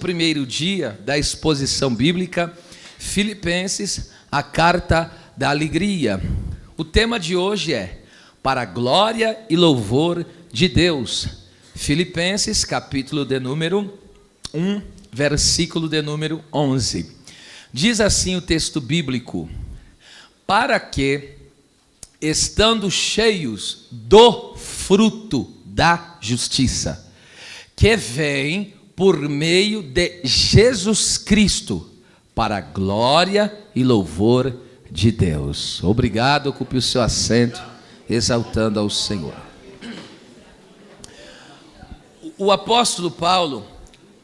11º dia da exposição bíblica, Filipenses, a carta da alegria. O tema de hoje é para a glória e louvor de Deus. Filipenses, capítulo de número 1, versículo de número 11. Diz assim o texto bíblico: para que, estando cheios do fruto da justiça, que vem por meio de Jesus Cristo, para a glória e louvor de Deus. Obrigado, ocupe o seu assento, exaltando ao Senhor. O apóstolo Paulo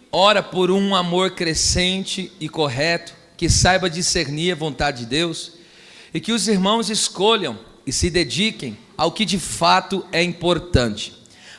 ora por um amor crescente e correto, que saiba discernir a vontade de Deus, e que os irmãos escolham e se dediquem ao que de fato é importante,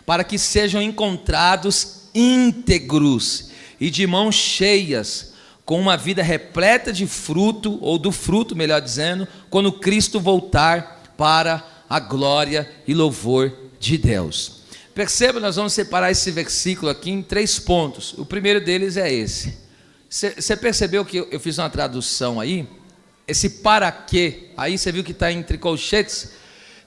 para que sejam encontrados íntegros e de mãos cheias, com uma vida repleta de fruto, ou do fruto, melhor dizendo, quando Cristo voltar para a glória e louvor de Deus. Perceba, nós vamos separar esse versículo aqui em 3 pontos. O primeiro deles é esse. Você percebeu que eu fiz uma tradução aí? Esse para quê, aí você viu que está entre colchetes,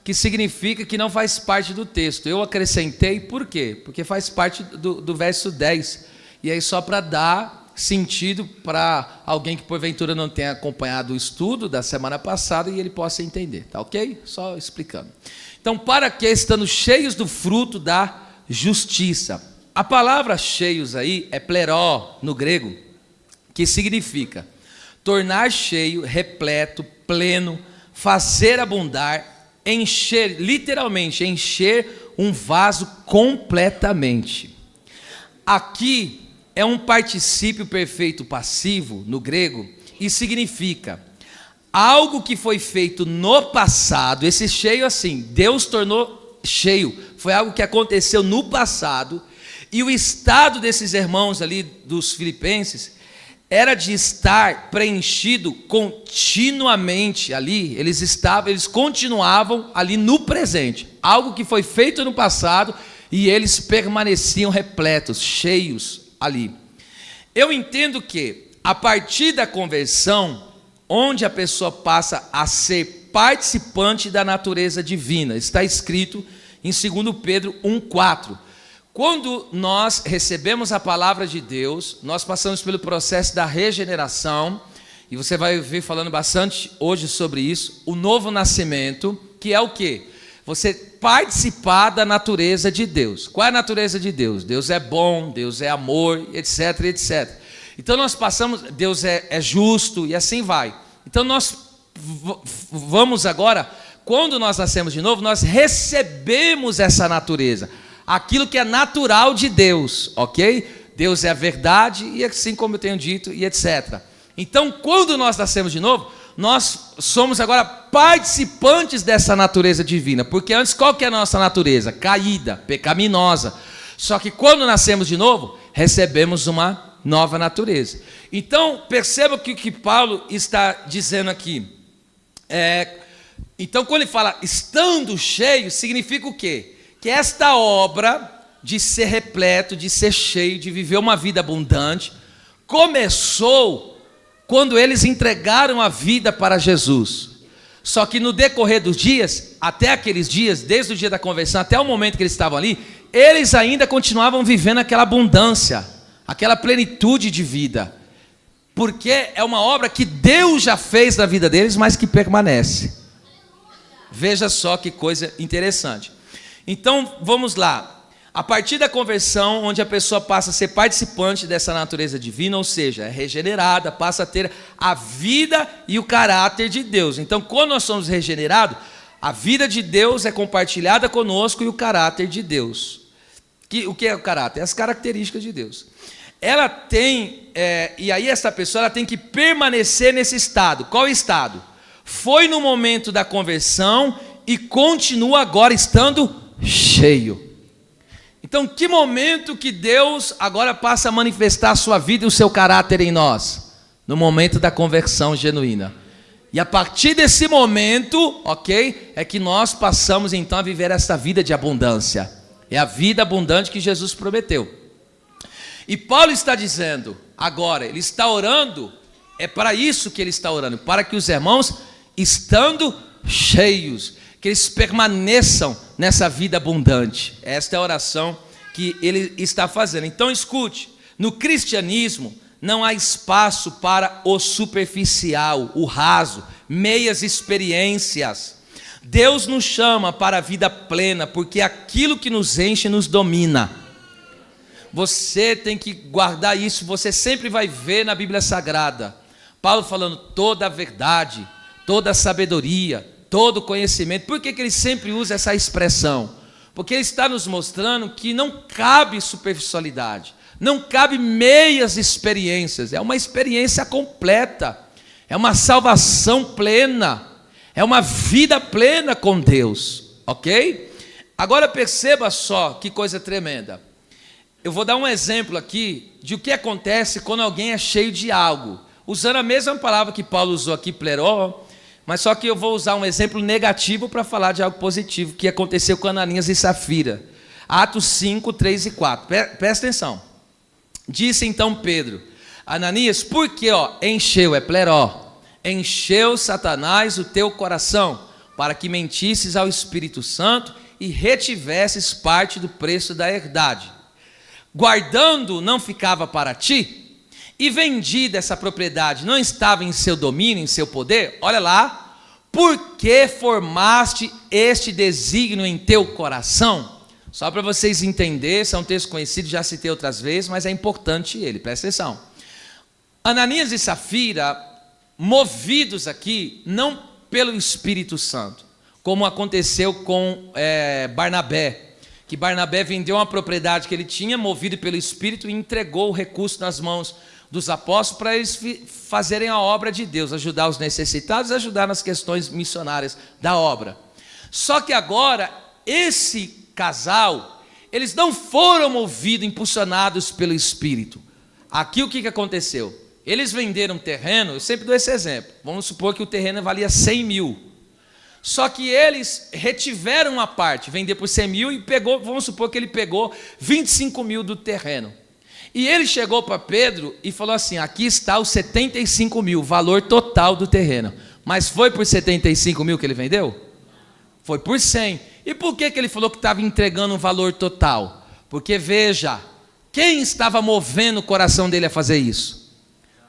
que significa que não faz parte do texto. Eu acrescentei, por quê? Porque faz parte do verso 10. E aí só para dar sentido para alguém que porventura não tenha acompanhado o estudo da semana passada e ele possa entender, tá ok? Só explicando. Então, para que, estando cheios do fruto da justiça. A palavra cheios aí é pleró no grego, que significa tornar cheio, repleto, pleno, fazer abundar, encher, literalmente, encher um vaso completamente. Aqui é um particípio perfeito passivo no grego e significa algo que foi feito no passado. Esse cheio assim, Deus tornou cheio, foi algo que aconteceu no passado, e o estado desses irmãos ali, dos filipenses, era de estar preenchido continuamente ali. Eles continuavam ali no presente, algo que foi feito no passado, e eles permaneciam repletos, cheios ali. Eu entendo que a partir da conversão, onde a pessoa passa a ser participante da natureza divina, está escrito em 2 Pedro 1,4. Quando nós recebemos a palavra de Deus, nós passamos pelo processo da regeneração, e você vai ver falando bastante hoje sobre isso, o novo nascimento, que é o quê? Você participar da natureza de Deus. Qual é a natureza de Deus? Deus é bom, Deus é amor, etc, etc. Então nós passamos, Deus é justo, e assim vai. Então nós vamos agora, quando nós nascemos de novo, nós recebemos essa natureza, aquilo que é natural de Deus, ok? Deus é a verdade, e assim como eu tenho dito, e etc. Então, quando nós nascemos de novo, nós somos agora participantes dessa natureza divina, porque antes qual que é a nossa natureza? Caída, pecaminosa. Só que quando nascemos de novo, recebemos uma nova natureza. Então, perceba que o que Paulo está dizendo aqui. Então, quando ele fala estando cheio, significa o quê? Que esta obra de ser repleto, de ser cheio, de viver uma vida abundante, começou quando eles entregaram a vida para Jesus. Só que no decorrer dos dias, até aqueles dias, desde o dia da conversão até o momento que eles estavam ali, eles ainda continuavam vivendo aquela abundância, aquela plenitude de vida, porque é uma obra que Deus já fez na vida deles, mas que permanece. Veja só que coisa interessante. Então, vamos lá. A partir da conversão, onde a pessoa passa a ser participante dessa natureza divina, ou seja, é regenerada, passa a ter a vida e o caráter de Deus. Então, quando nós somos regenerados, a vida de Deus é compartilhada conosco e o caráter de Deus. O que é o caráter? As características de Deus. Ela tem, e aí essa pessoa ela tem que permanecer nesse estado. Qual estado? Foi no momento da conversão e continua agora estando cheio. Então, que momento que Deus agora passa a manifestar a sua vida e o seu caráter em nós? No momento da conversão genuína. E a partir desse momento, ok, é que nós passamos então a viver essa vida de abundância. É a vida abundante que Jesus prometeu. E Paulo está dizendo, agora, ele está orando, é para isso que ele está orando, para que os irmãos, estando cheios, que eles permaneçam nessa vida abundante. Esta é a oração que ele está fazendo. Então escute, no cristianismo não há espaço para o superficial, o raso, meias experiências. Deus nos chama para a vida plena, porque aquilo que nos enche nos domina. Você tem que guardar isso, você sempre vai ver na Bíblia Sagrada, Paulo falando toda a verdade, toda a sabedoria, todo o conhecimento. Por que ele sempre usa essa expressão? Porque ele está nos mostrando que não cabe superficialidade, não cabe meias experiências, é uma experiência completa, é uma salvação plena, é uma vida plena com Deus, ok? Agora perceba só que coisa tremenda. Eu vou dar um exemplo aqui de o que acontece quando alguém é cheio de algo, usando a mesma palavra que Paulo usou aqui, pleró, mas só que eu vou usar um exemplo negativo para falar de algo positivo que aconteceu com Ananias e Safira. Atos 5, 3 e 4. Presta atenção. Disse então Pedro, Ananias, por que encheu, é pleró, encheu Satanás o teu coração, para que mentisses ao Espírito Santo e retivesses parte do preço da herdade. Guardando não ficava para ti? E vendida essa propriedade não estava em seu domínio, em seu poder? Olha lá, por que formaste este desígnio em teu coração? Só para vocês entenderem, esse é um texto conhecido, já citei outras vezes, mas é importante ele, presta atenção. Ananias e Safira, movidos aqui, não pelo Espírito Santo, como aconteceu com Barnabé, que Barnabé vendeu uma propriedade que ele tinha, movido pelo Espírito, e entregou o recurso nas mãos dos apóstolos para eles fazerem a obra de Deus, ajudar os necessitados, ajudar nas questões missionárias da obra. Só que agora, esse casal, eles não foram movidos, impulsionados pelo Espírito. Aqui o que aconteceu? Eles venderam terreno, eu sempre dou esse exemplo, vamos supor que o terreno valia 100 mil, só que eles retiveram uma parte, vender por 100 mil e pegou, vamos supor que ele pegou 25 mil do terreno. E ele chegou para Pedro e falou assim, aqui está os 75 mil, valor total do terreno. Mas foi por 75 mil que ele vendeu? Foi por 100. E por que ele falou que estava entregando um valor total? Porque veja, quem estava movendo o coração dele a fazer isso?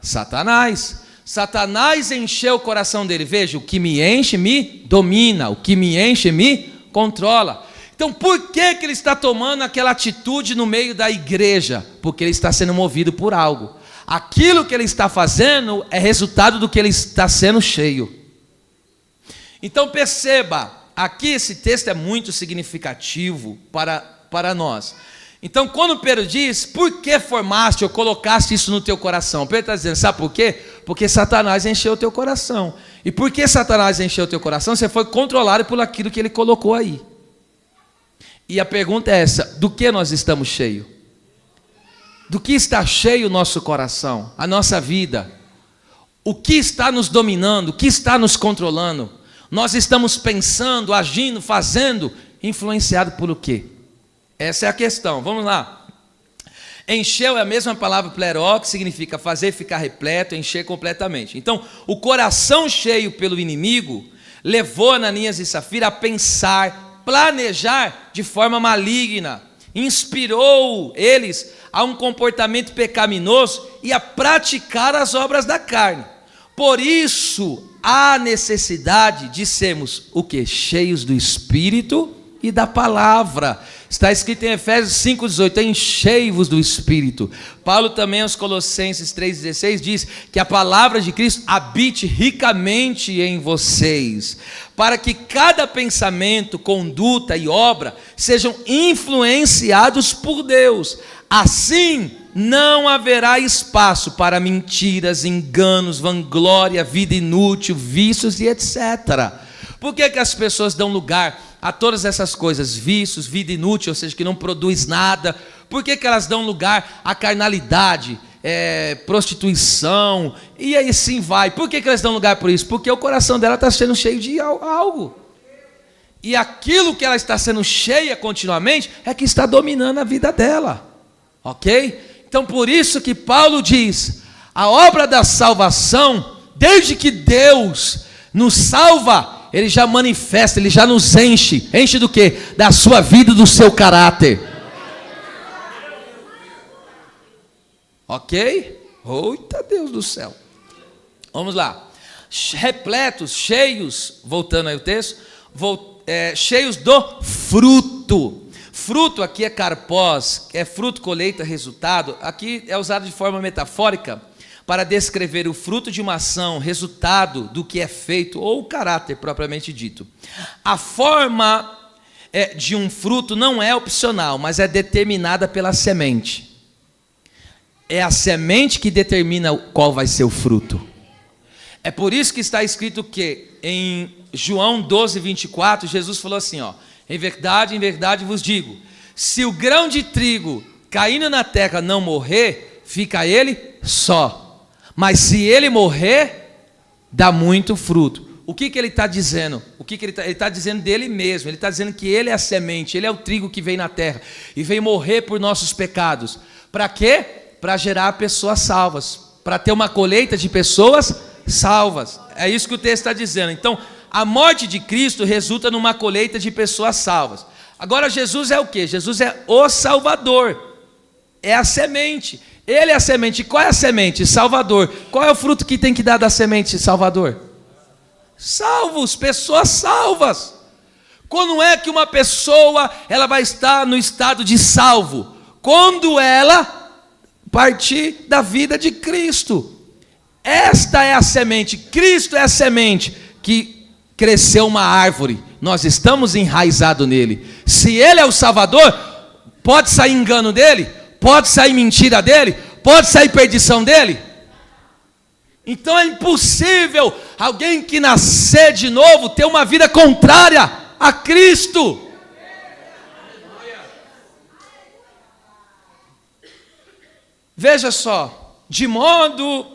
Satanás. Satanás encheu o coração dele. Veja, o que me enche me domina, o que me enche me controla. Então, por que ele está tomando aquela atitude no meio da igreja? Porque ele está sendo movido por algo. Aquilo que ele está fazendo é resultado do que ele está sendo cheio. Então, perceba, aqui esse texto é muito significativo para nós. Então, quando Pedro diz, por que formaste ou colocaste isso no teu coração? Pedro está dizendo, sabe por quê? Porque Satanás encheu o teu coração. E por que Satanás encheu o teu coração? Você foi controlado por aquilo que ele colocou aí. E a pergunta é essa, do que nós estamos cheios? Do que está cheio o nosso coração, a nossa vida? O que está nos dominando, o que está nos controlando? Nós estamos pensando, agindo, fazendo, influenciado por o quê? Essa é a questão, vamos lá. Encheu é a mesma palavra pleró, que significa fazer ficar repleto, encher completamente. Então, o coração cheio pelo inimigo levou Ananias e Safira a pensar, planejar de forma maligna, inspirou eles a um comportamento pecaminoso e a praticar as obras da carne. Por isso, há necessidade de sermos o quê? Cheios do Espírito e da palavra. Está escrito em Efésios 5,18, enchei-vos do Espírito. Paulo também aos Colossenses 3,16 diz que a palavra de Cristo habite ricamente em vocês, para que cada pensamento, conduta e obra sejam influenciados por Deus. Assim não haverá espaço para mentiras, enganos, vanglória, vida inútil, vícios e etc. Por que as pessoas dão lugar a todas essas coisas, vícios, vida inútil, ou seja, que não produz nada? Por que elas dão lugar à carnalidade, prostituição, e aí sim vai? Por que elas dão lugar por isso? Porque o coração dela está sendo cheio de algo, e aquilo que ela está sendo cheia continuamente, é que está dominando a vida dela, ok? Então por isso que Paulo diz, a obra da salvação, desde que Deus nos salva, Ele já manifesta, Ele já nos enche. Enche do quê? Da sua vida e do seu caráter. Ok? Eita Deus do céu. Vamos lá. Repletos, cheios, voltando aí o texto, cheios do fruto. Fruto aqui é carpós, é fruto, colheita, resultado. Aqui é usado de forma metafórica para descrever o fruto de uma ação, resultado do que é feito, ou o caráter propriamente dito. A forma de um fruto não é opcional, mas é determinada pela semente. É a semente que determina qual vai ser o fruto. É por isso que está escrito que em João 12, 24, Jesus falou assim, em verdade vos digo, se o grão de trigo caindo na terra não morrer, fica ele só. Mas se ele morrer, dá muito fruto. O que ele está dizendo? Ele está dizendo dele mesmo. Ele está dizendo que ele é a semente, ele é o trigo que veio na terra e veio morrer por nossos pecados. Para quê? Para gerar pessoas salvas, para ter uma colheita de pessoas salvas. É isso que o texto está dizendo. Então, a morte de Cristo resulta numa colheita de pessoas salvas. Agora, Jesus é o quê? Jesus é o Salvador. É a semente. Ele é a semente. Qual é a semente? Salvador. Qual é o fruto que tem que dar da semente Salvador? Salvos, pessoas salvas. Quando é que uma pessoa ela vai estar no estado de salvo? Quando ela partir da vida de Cristo. Esta é a semente, Cristo é a semente que cresceu uma árvore, nós estamos enraizados nele. Se ele é o Salvador, pode sair engano dele? Pode sair mentira dele? Pode sair perdição dele? Então é impossível alguém que nascer de novo ter uma vida contrária a Cristo. Veja só, de modo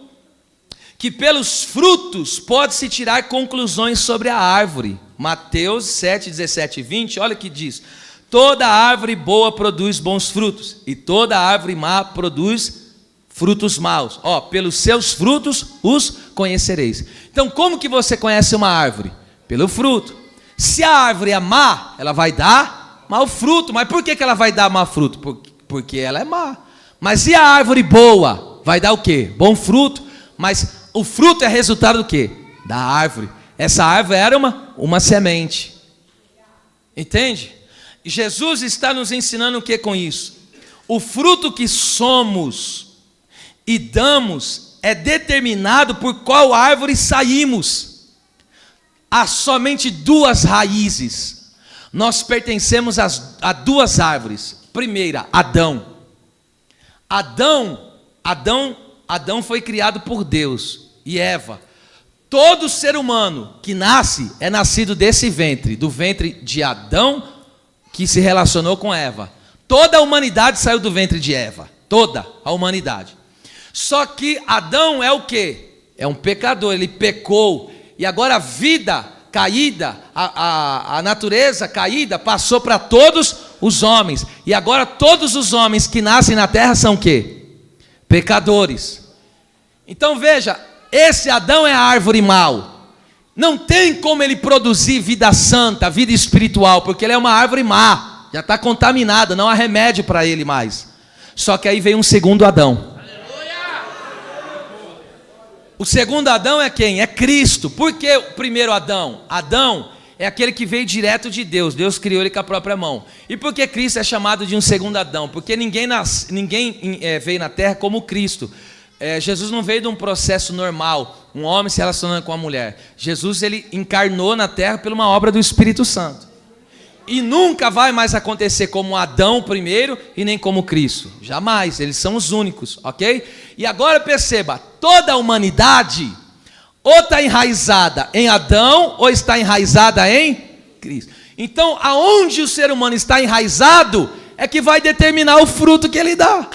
que pelos frutos pode-se tirar conclusões sobre a árvore. Mateus 7, 17 e 20, olha o que diz. Toda árvore boa produz bons frutos, e toda árvore má produz frutos maus. Pelos seus frutos os conhecereis. Então como que você conhece uma árvore? Pelo fruto. Se a árvore é má, ela vai dar mau fruto. Mas por que ela vai dar mau fruto? Porque ela é má. Mas e a árvore boa? Vai dar o quê? Bom fruto. Mas o fruto é resultado do quê? Da árvore. Essa árvore era uma semente. Entende? E Jesus está nos ensinando o que com isso? O fruto que somos e damos é determinado por qual árvore saímos. Há somente duas raízes. Nós pertencemos a duas árvores. Primeira, Adão. Adão foi criado por Deus, e Eva. Todo ser humano que nasce é nascido desse ventre, do ventre de Adão, que se relacionou com Eva. Toda a humanidade saiu do ventre de Eva, toda a humanidade. Só que Adão é o quê? É um pecador, ele pecou, e agora a vida caída, a natureza caída passou para todos os homens, e agora todos os homens que nascem na terra são o quê? Pecadores. Então veja, esse Adão é a árvore mau. Não tem como ele produzir vida santa, vida espiritual, porque ele é uma árvore má, já está contaminada, não há remédio para ele mais. Só que aí vem um segundo Adão. O segundo Adão é quem? É Cristo. Por que o primeiro Adão? Adão é aquele que veio direto de Deus. Deus criou ele com a própria mão. E por que Cristo é chamado de um segundo Adão? Porque ninguém veio na terra como Cristo. Jesus não veio de um processo normal, um homem se relacionando com a mulher. Jesus ele encarnou na terra por uma obra do Espírito Santo. E nunca vai mais acontecer como Adão primeiro e nem como Cristo. Jamais, eles são os únicos, ok? E agora perceba, toda a humanidade ou está enraizada em Adão ou está enraizada em Cristo. Então, aonde o ser humano está enraizado é que vai determinar o fruto que ele dá.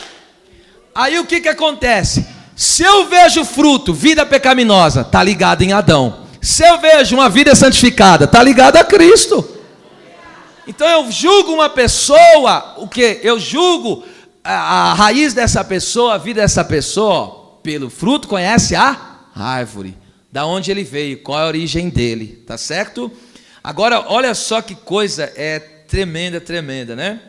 Aí o que acontece? Se eu vejo fruto, vida pecaminosa, está ligado em Adão. Se eu vejo uma vida santificada, está ligado a Cristo. Então eu julgo uma pessoa, o que? Eu julgo a raiz dessa pessoa, a vida dessa pessoa, ó, pelo fruto conhece a árvore, da onde ele veio, qual é a origem dele, tá certo? Agora, olha só que coisa tremenda, né?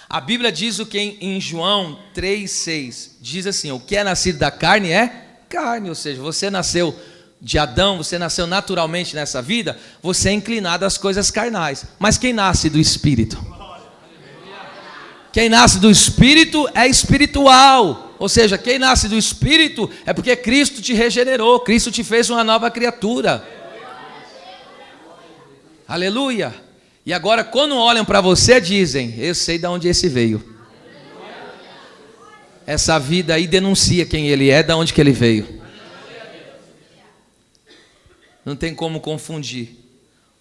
A Bíblia diz o que em João 3,6, diz assim, o que é nascido da carne é carne, ou seja, você nasceu de Adão, você nasceu naturalmente nessa vida, você é inclinado às coisas carnais, mas quem nasce do Espírito? Quem nasce do Espírito é espiritual, ou seja, quem nasce do Espírito é porque Cristo te regenerou, Cristo te fez uma nova criatura. Aleluia. E agora quando olham para você dizem, eu sei de onde esse veio. Essa vida aí denuncia quem ele é, de onde que ele veio. Não tem como confundir,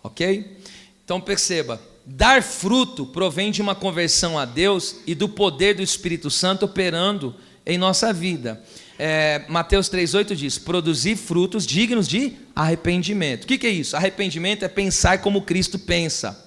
ok? Então perceba, dar fruto provém de uma conversão a Deus e do poder do Espírito Santo operando em nossa vida. Mateus 3,8 diz, produzir frutos dignos de arrependimento. O que é isso? Arrependimento é pensar como Cristo pensa.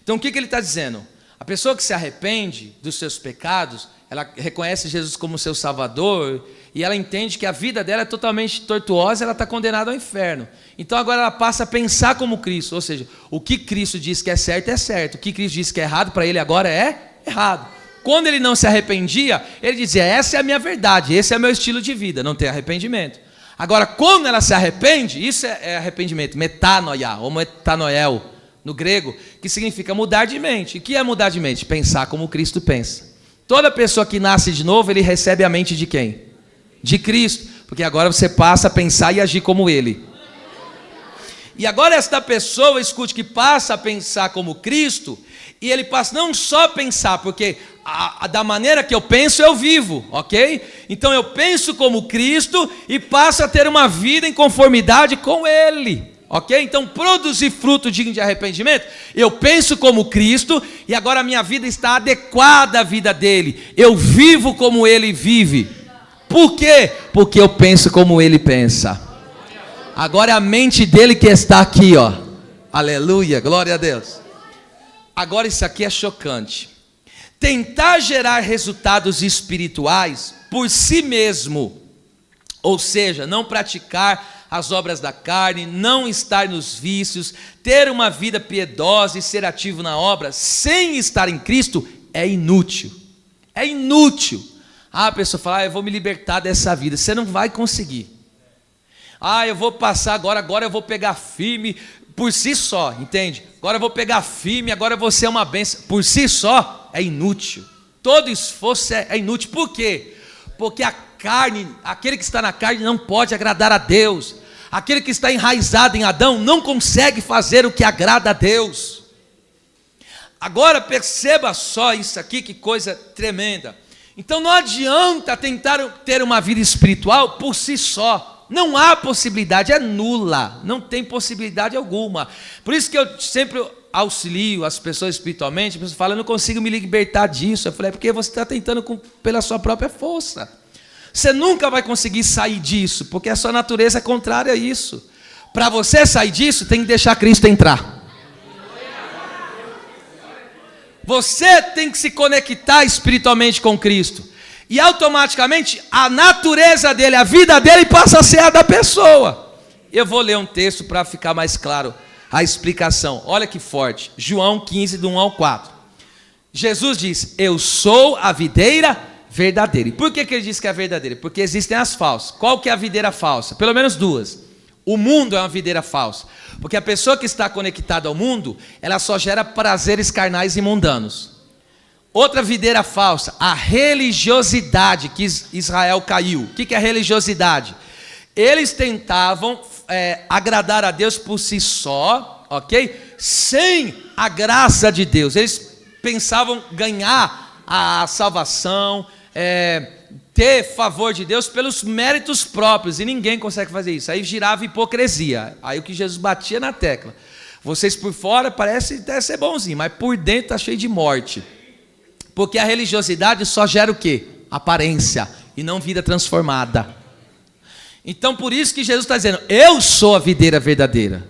Então o que ele está dizendo? A pessoa que se arrepende dos seus pecados, ela reconhece Jesus como seu Salvador e ela entende que a vida dela é totalmente tortuosa, ela está condenada ao inferno. Então agora ela passa a pensar como Cristo, ou seja, o que Cristo diz que é certo, o que Cristo diz que é errado, para ele agora é errado. Quando ele não se arrependia, ele dizia, essa é a minha verdade, esse é o meu estilo de vida, não tem arrependimento. Agora, quando ela se arrepende, isso é arrependimento, metanoia, ou metanoel, no grego, que significa mudar de mente. O que é mudar de mente? Pensar como Cristo pensa. Toda pessoa que nasce de novo, ele recebe a mente de quem? De Cristo, porque agora você passa a pensar e agir como Ele. E agora esta pessoa, escute, que passa a pensar como Cristo, e ele passa não só a pensar, porque da maneira que eu penso, eu vivo, ok? Então eu penso como Cristo e passo a ter uma vida em conformidade com Ele. Ok? Então, produzir fruto digno de arrependimento, eu penso como Cristo e agora a minha vida está adequada à vida dele. Eu vivo como ele vive. Por quê? Porque eu penso como ele pensa. Agora é a mente dele que está aqui, ó. Aleluia, glória a Deus. Agora isso aqui é chocante. Tentar gerar resultados espirituais por si mesmo, ou seja, não praticar as obras da carne, não estar nos vícios, ter uma vida piedosa e ser ativo na obra, sem estar em Cristo, é inútil. É inútil. A pessoa fala, eu vou me libertar dessa vida. Você não vai conseguir. Eu vou passar agora eu vou pegar firme por si só, entende? Agora eu vou pegar firme, agora eu vou ser uma bênção. Por si só, é inútil. Todo esforço é inútil. Por quê? Porque a carne, aquele que está na carne não pode agradar a Deus. Aquele que está enraizado em Adão não consegue fazer o que agrada a Deus. Agora perceba só isso aqui, que coisa tremenda. Então não adianta tentar ter uma vida espiritual por si só. Não há possibilidade, é nula. Não tem possibilidade alguma. Por isso que eu sempre auxilio as pessoas espiritualmente. A pessoa fala, eu não consigo me libertar disso. Eu falei, porque você está tentando pela sua própria força. Você nunca vai conseguir sair disso, porque a sua natureza é contrária a isso. Para você sair disso, tem que deixar Cristo entrar. Você tem que se conectar espiritualmente com Cristo. E automaticamente a natureza dele, a vida dele passa a ser a da pessoa. Eu vou ler um texto para ficar mais claro a explicação. Olha que forte. João 15, do 1 ao 4. Jesus diz, eu sou a videira verdadeira. E por que ele diz que é verdadeira? Porque existem as falsas. Qual que é a videira falsa? Pelo menos duas. O mundo é uma videira falsa. Porque a pessoa que está conectada ao mundo, ela só gera prazeres carnais e mundanos. Outra videira falsa, a religiosidade que Israel caiu. O que é a religiosidade? Eles tentavam agradar a Deus por si só, ok? Sem a graça de Deus. Eles pensavam ganhar a salvação, ter favor de Deus pelos méritos próprios, e ninguém consegue fazer isso. Aí girava hipocrisia. Aí o que Jesus batia na tecla: vocês por fora parece até ser bonzinho, mas por dentro está cheio de morte. Porque a religiosidade só gera o quê? Aparência, e não vida transformada. Então por isso que Jesus está dizendo, eu sou a videira verdadeira.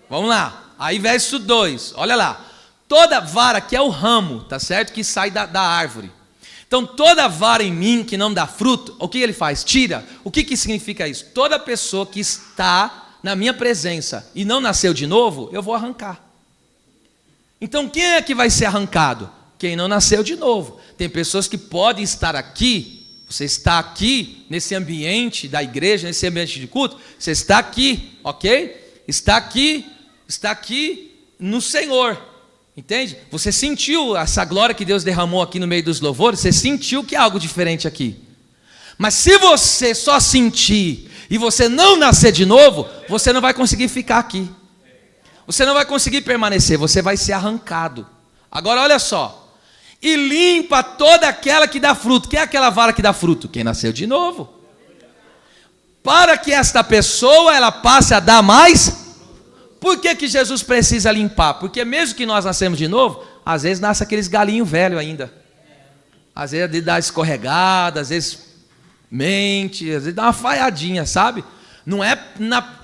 Vamos lá, aí verso 2, olha lá. Toda vara que é o ramo, tá certo? Que sai da árvore, Então toda vara em mim que não dá fruto, o que ele faz? Tira. O que significa isso? Toda pessoa que está na minha presença e não nasceu de novo, eu vou arrancar. Então quem é que vai ser arrancado? Quem não nasceu de novo. Tem pessoas que podem estar aqui, você está aqui nesse ambiente da igreja, nesse ambiente de culto, você está aqui, ok? Está aqui no Senhor, entende? Você sentiu essa glória que Deus derramou aqui no meio dos louvores, você sentiu que há algo diferente aqui. Mas se você só sentir e você não nascer de novo, você não vai conseguir ficar aqui. Você não vai conseguir permanecer, você vai ser arrancado. Agora olha só. E limpa toda aquela que dá fruto. Quem é aquela vara que dá fruto? Quem nasceu de novo. Para que esta pessoa ela passe a dar mais. Por que Jesus precisa limpar? Porque mesmo que nós nascemos de novo, às vezes nasce aqueles galinhos velhos ainda. Às vezes ele dá escorregada, às vezes mente, às vezes dá uma falhadinha, sabe? Não é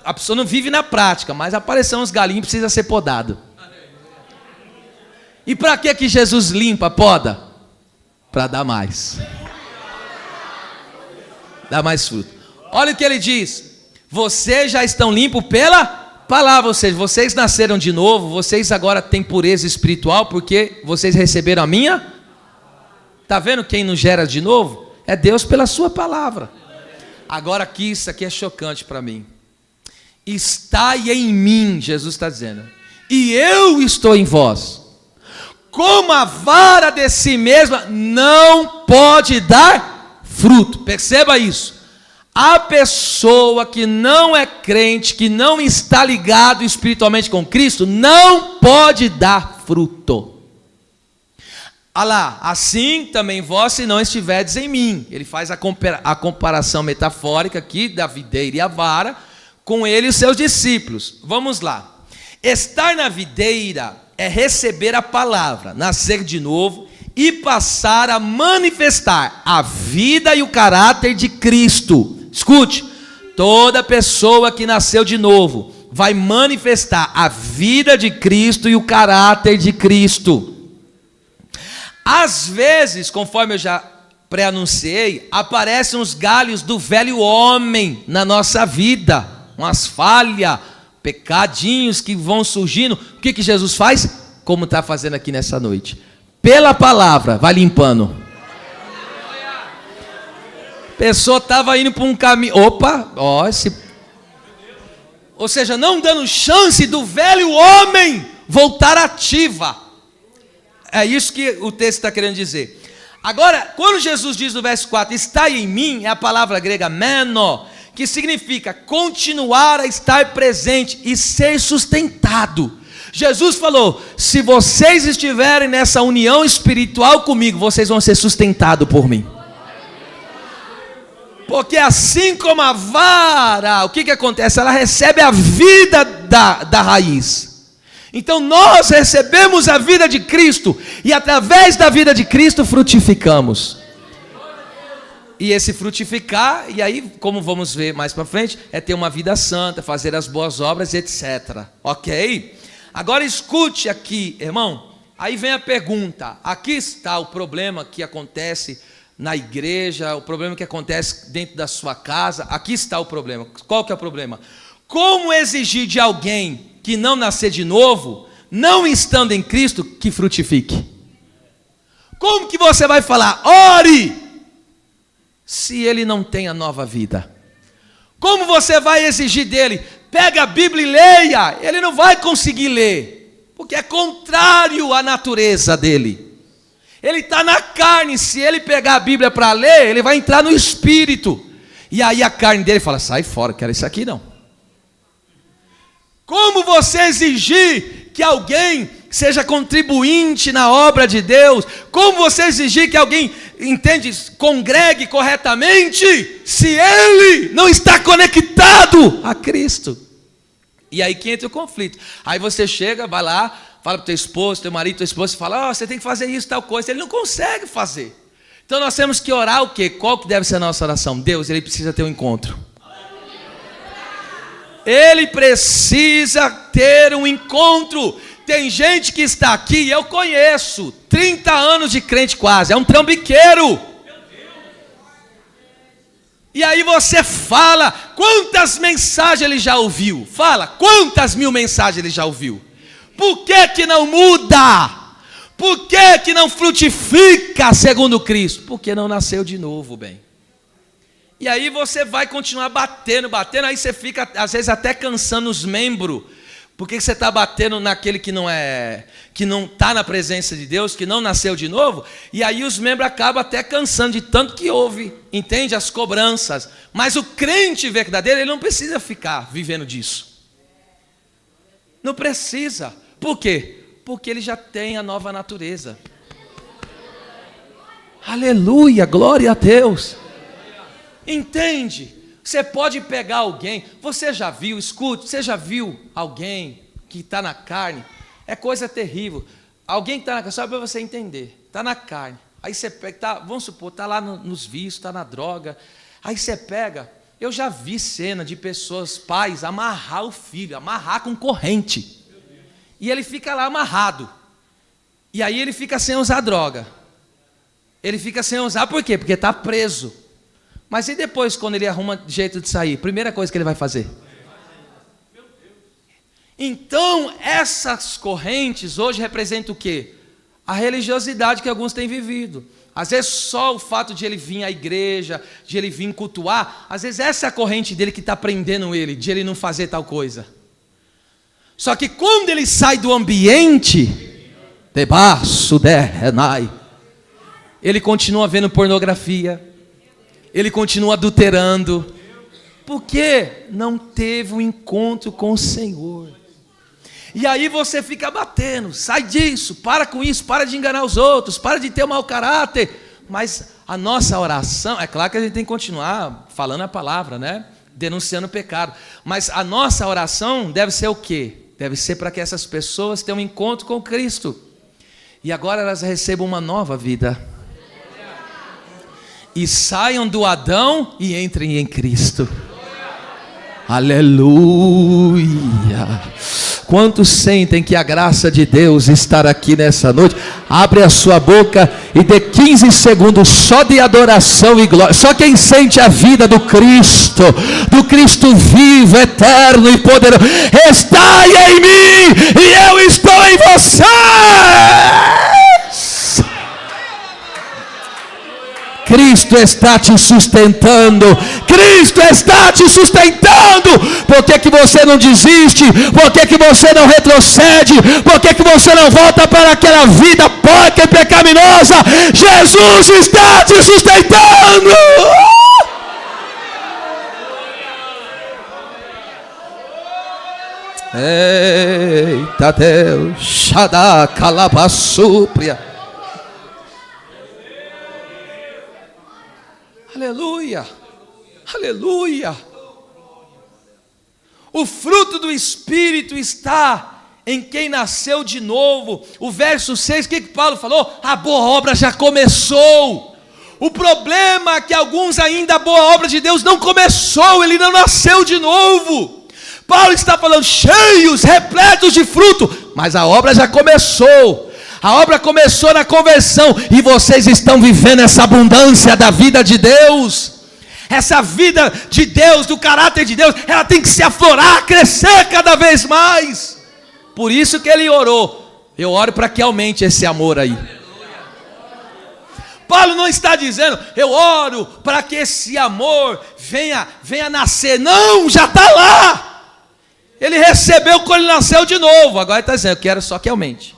a pessoa não vive na prática, mas apareceu uns galinhos, precisa ser podado. E para que Jesus limpa, poda? Para dar mais. Dar mais fruto. Olha o que ele diz. Vocês já estão limpos pela palavra, ou seja, vocês nasceram de novo, vocês agora têm pureza espiritual, porque vocês receberam a minha. Está vendo quem nos gera de novo? É Deus pela sua palavra. Agora aqui, isso aqui é chocante para mim. Estai em mim, Jesus está dizendo, e eu estou em vós. Como a vara de si mesma não pode dar fruto. Perceba isso. A pessoa que não é crente, que não está ligado espiritualmente com Cristo, não pode dar fruto. Alá, assim também vós, se não estiverdes em mim. Ele faz a comparação metafórica aqui da videira e a vara, com ele e os seus discípulos. Vamos lá. Estar na videira é receber a palavra, nascer de novo e passar a manifestar a vida e o caráter de Cristo. Escute, toda pessoa que nasceu de novo vai manifestar a vida de Cristo e o caráter de Cristo. Às vezes, conforme eu já pré-anunciei, aparecem os galhos do velho homem na nossa vida, umas falhas, pecadinhos que vão surgindo. O que Jesus faz? Como está fazendo aqui nessa noite. Pela palavra, vai limpando. A pessoa estava indo para um caminho. Opa, ou seja, não dando chance do velho homem voltar ativa. É isso que o texto está querendo dizer. Agora, quando Jesus diz no verso 4, está em mim, é a palavra grega meno, que significa continuar a estar presente e ser sustentado. Jesus falou, se vocês estiverem nessa união espiritual comigo, vocês vão ser sustentados por mim. Porque assim como a vara, o que acontece? Ela recebe a vida da raiz. Então nós recebemos a vida de Cristo e através da vida de Cristo frutificamos. E esse frutificar, e aí como vamos ver mais para frente, é ter uma vida santa, fazer as boas obras, etc. Ok? Agora escute aqui, irmão, aí vem a pergunta, aqui está o problema que acontece na igreja, o problema que acontece dentro da sua casa, aqui está o problema. Qual que é o problema? Como exigir de alguém que não nascer de novo, não estando em Cristo, que frutifique? Como que você vai falar, ore, se ele não tem a nova vida? Como você vai exigir dele, pega a Bíblia e leia? Ele não vai conseguir ler, porque é contrário à natureza dele. Ele está na carne, se ele pegar a Bíblia para ler, ele vai entrar no espírito. E aí a carne dele fala, sai fora, quero isso aqui não. Como você exigir que alguém seja contribuinte na obra de Deus? Como você exigir que alguém, congregue corretamente, se ele não está conectado a Cristo? E aí que entra o conflito. Aí você chega, vai lá, fala para o teu esposo, teu marido, tua esposa, e fala, você tem que fazer isso, tal coisa. Ele não consegue fazer. Então nós temos que orar o quê? Qual que deve ser a nossa oração? Deus, ele precisa ter um encontro. Ele precisa ter um encontro. Tem gente que está aqui, eu conheço, 30 anos de crente quase, é um trambiqueiro. E aí você fala, quantas mensagens ele já ouviu? Fala, quantas mil mensagens ele já ouviu? Por que não muda? Por que não frutifica segundo Cristo? Porque não nasceu de novo, bem. E aí você vai continuar batendo, aí você fica às vezes até cansando os membros. Por que você está batendo naquele que não está na presença de Deus, que não nasceu de novo? E aí os membros acabam até cansando de tanto que houve, entende? As cobranças. Mas o crente verdadeiro, ele não precisa ficar vivendo disso. Não precisa. Por quê? Porque ele já tem a nova natureza. Aleluia, glória a Deus. Entende? Você pode pegar alguém, você já viu, escute, você já viu alguém que está na carne? É coisa terrível. Alguém que está na carne, só para você entender, está na carne. Aí você pega, vamos supor, está lá nos vícios, está na droga. Aí você pega, eu já vi cena de pessoas, pais, amarrar o filho, amarrar com corrente. E ele fica lá amarrado. E aí ele fica sem usar droga. Ele fica sem usar, por quê? Porque está preso. Mas e depois, quando ele arruma jeito de sair? Primeira coisa que ele vai fazer? Então, essas correntes hoje representam o quê? A religiosidade que alguns têm vivido. Às vezes só o fato de ele vir à igreja, de ele vir cultuar, às vezes essa é a corrente dele que está prendendo ele, de ele não fazer tal coisa. Só que quando ele sai do ambiente, debaixo de Renai, ele continua vendo pornografia, ele continua adulterando, porque não teve um encontro com o Senhor. E aí você fica batendo, sai disso, para com isso, para de enganar os outros, para de ter um mau caráter. Mas a nossa oração, é claro que a gente tem que continuar falando a palavra, né? Denunciando o pecado. Mas a nossa oração deve ser o quê? Deve ser para que essas pessoas tenham um encontro com Cristo. E agora elas recebam uma nova vida. E saiam do Adão e entrem em Cristo. Aleluia. Quantos sentem que a graça de Deus está aqui nessa noite? Abre a sua boca e dê 15 segundos só de adoração e glória. Só quem sente a vida do Cristo vivo, eterno e poderoso, está em mim e eu estou em você. Cristo está te sustentando. Cristo está te sustentando. Por que você não desiste? Por que você não retrocede? Por que você não volta para aquela vida porca e pecaminosa? Jesus está te sustentando. Eita Deus, Shadá, Calabassúpria. Aleluia, aleluia. O fruto do Espírito está em quem nasceu de novo. O verso 6, o que Paulo falou? A boa obra já começou. O problema é que alguns ainda a boa obra de Deus não começou, ele não nasceu de novo. Paulo está falando cheios, repletos de fruto, mas a obra já começou. A obra começou na conversão e vocês estão vivendo essa abundância da vida de Deus. Essa vida de Deus, do caráter de Deus, ela tem que se aflorar, crescer cada vez mais. Por isso que ele orou. Eu oro para que aumente esse amor aí. Paulo não está dizendo, eu oro para que esse amor venha nascer. Não, já está lá. Ele recebeu quando ele nasceu de novo. Agora ele está dizendo, eu quero só que aumente.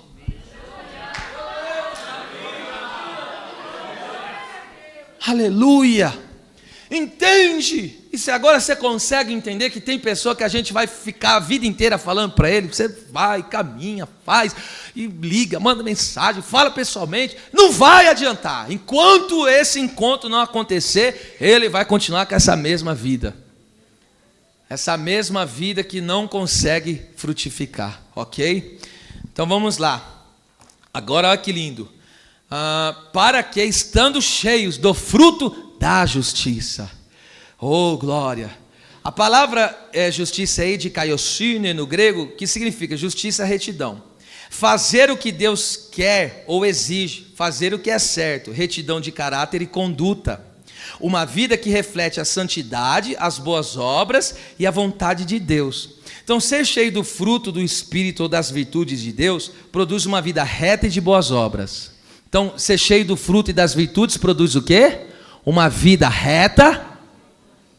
Aleluia. Entende? E se agora você consegue entender que tem pessoa que a gente vai ficar a vida inteira falando para ele, você vai, caminha, faz, e liga, manda mensagem, fala pessoalmente, não vai adiantar. Enquanto esse encontro não acontecer, ele vai continuar com essa mesma vida. Essa mesma vida que não consegue frutificar, ok? Então vamos lá. Agora olha que lindo. Para que, estando cheios do fruto da justiça. Oh, glória. A palavra justiça aí de kaiosune no grego, que significa justiça, retidão. Fazer o que Deus quer ou exige, fazer o que é certo, retidão de caráter e conduta. Uma vida que reflete a santidade, as boas obras e a vontade de Deus. Então, ser cheio do fruto do Espírito ou das virtudes de Deus produz uma vida reta e de boas obras. Então, ser cheio do fruto e das virtudes produz o quê? Uma vida reta,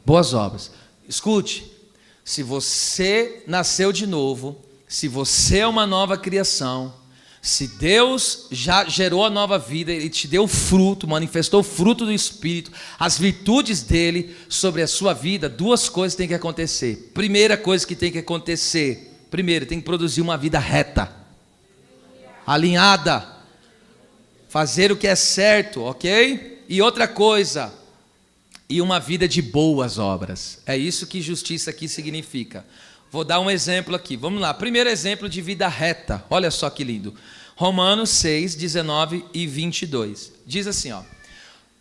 boas obras. Escute, se você nasceu de novo, se você é uma nova criação, se Deus já gerou a nova vida, Ele te deu fruto, manifestou o fruto do Espírito, as virtudes dEle sobre a sua vida, duas coisas têm que acontecer. Primeira coisa que tem que acontecer, primeiro, tem que produzir uma vida reta, alinhada, fazer o que é certo, ok? E outra coisa, e uma vida de boas obras. É isso que justiça aqui significa. Vou dar um exemplo aqui. Vamos lá. Primeiro exemplo de vida reta. Olha só que lindo. Romanos 6, 19 e 22. Diz assim, ó.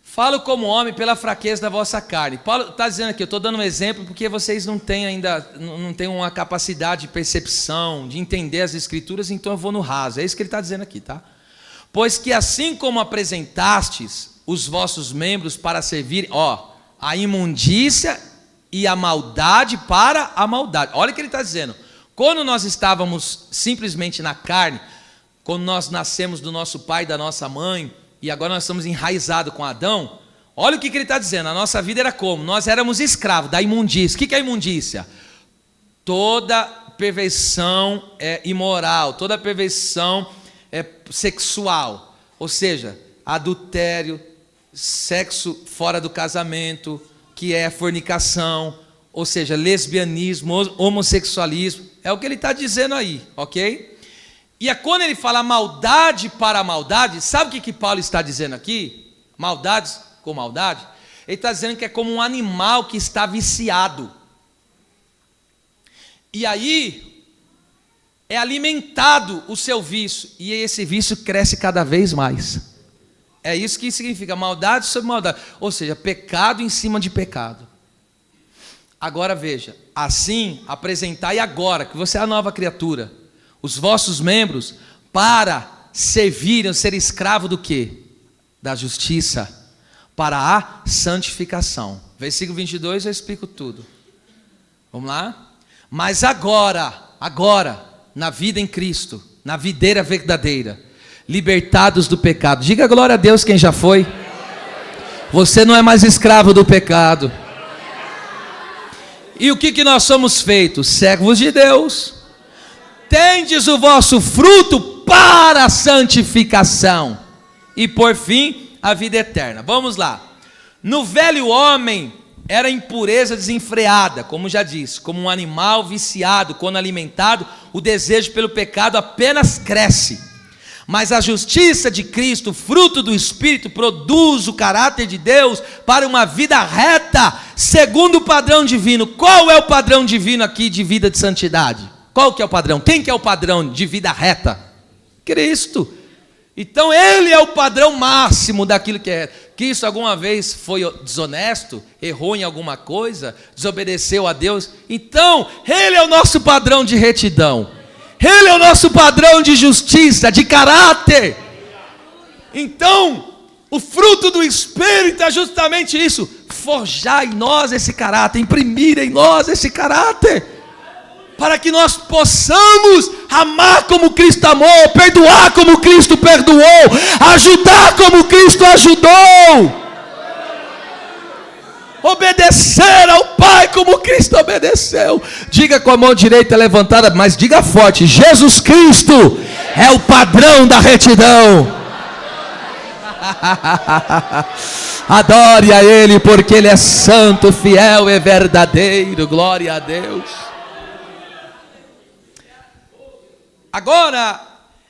Falo como homem pela fraqueza da vossa carne. Paulo está dizendo aqui, eu estou dando um exemplo porque vocês não têm ainda, não têm uma capacidade de percepção, de entender as escrituras, então eu vou no raso. É isso que ele está dizendo aqui, tá? Pois que assim como apresentastes os vossos membros para servir, a imundícia e a maldade para a maldade. Olha o que ele está dizendo. Quando nós estávamos simplesmente na carne, quando nós nascemos do nosso pai e da nossa mãe, e agora nós estamos enraizados com Adão, olha o que ele está dizendo. A nossa vida era como? Nós éramos escravos da imundícia. O que é imundícia? Toda perversão imoral, toda perversão sexual, ou seja, adultério, sexo fora do casamento, que é fornicação, ou seja, lesbianismo, homossexualismo, é o que ele está dizendo aí, ok? E quando ele fala maldade para maldade, sabe o que Paulo está dizendo aqui? Maldades com maldade? Ele está dizendo que é como um animal que está viciado. E aí, é alimentado o seu vício, e esse vício cresce cada vez mais. É isso que significa maldade sobre maldade, ou seja, pecado em cima de pecado. Agora veja, assim apresentai agora, que você é a nova criatura, os vossos membros para servirem, ser escravo do quê? Da justiça, para a santificação. Versículo 22 eu explico tudo. Vamos lá? Mas agora, na vida em Cristo, na videira verdadeira, libertados do pecado. Diga glória a Deus quem já foi. Você não é mais escravo do pecado. E o que nós somos feitos? Servos de Deus. Tendes o vosso fruto para a santificação. E por fim, a vida eterna. Vamos lá. No velho homem era impureza desenfreada, como já disse, como um animal viciado, quando alimentado, o desejo pelo pecado apenas cresce. Mas a justiça de Cristo, fruto do Espírito, produz o caráter de Deus para uma vida reta, segundo o padrão divino. Qual é o padrão divino aqui de vida de santidade? Qual que é o padrão? Quem que é o padrão de vida reta? Cristo. Então Ele é o padrão máximo daquilo que é. Cristo alguma vez foi desonesto, errou em alguma coisa, desobedeceu a Deus. Então Ele é o nosso padrão de retidão. Ele é o nosso padrão de justiça, de caráter. Então, o fruto do Espírito é justamente isso: forjar em nós esse caráter, imprimir em nós esse caráter, para que nós possamos amar como Cristo amou, perdoar como Cristo perdoou, ajudar como Cristo ajudou, obedecer ao Pai como Cristo obedeceu. Diga com a mão direita levantada, mas diga forte: Jesus Cristo é o padrão da retidão. Adore a Ele, porque Ele é santo, fiel e verdadeiro. Glória a Deus. Agora,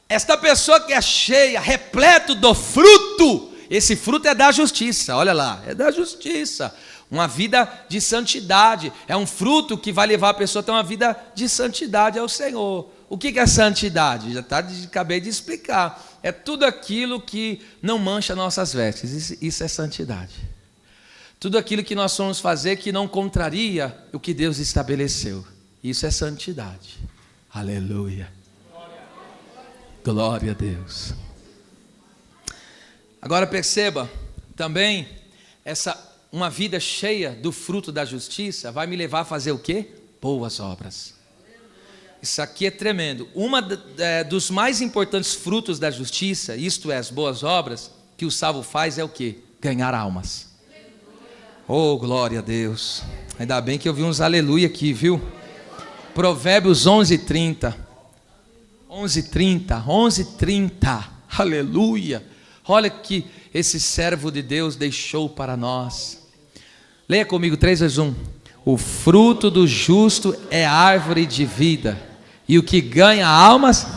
esta pessoa que é cheia, repleto do fruto, esse fruto é da justiça, olha lá, é da justiça. Uma vida de santidade, é um fruto que vai levar a pessoa a ter uma vida de santidade ao Senhor. O que é santidade? Acabei de explicar. É tudo aquilo que não mancha nossas vestes, isso é santidade. Tudo aquilo que nós vamos fazer que não contraria o que Deus estabeleceu. Isso é santidade. Aleluia. Glória a Deus. Agora perceba, também, uma vida cheia do fruto da justiça vai me levar a fazer o quê? Boas obras. Isso aqui é tremendo. Dos mais importantes frutos da justiça, isto é, as boas obras, que o salvo faz é o quê? Ganhar almas. Oh, glória a Deus. Ainda bem que eu vi uns aleluia aqui, viu? Provérbios 11:30. 11:30. Aleluia. Olha que esse servo de Deus deixou para nós. Leia comigo 3 vezes 1. O fruto do justo é árvore de vida, e o que ganha almas...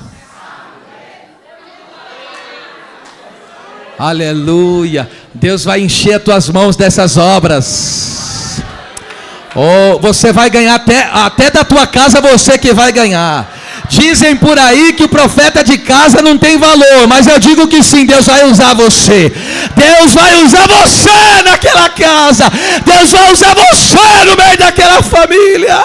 Aleluia. Deus vai encher as tuas mãos dessas obras. Oh, você vai ganhar até da tua casa, você que vai ganhar. Dizem por aí que o profeta de casa não tem valor, mas eu digo que sim, Deus vai usar você. Deus vai usar você naquela casa. Deus vai usar você no meio daquela família.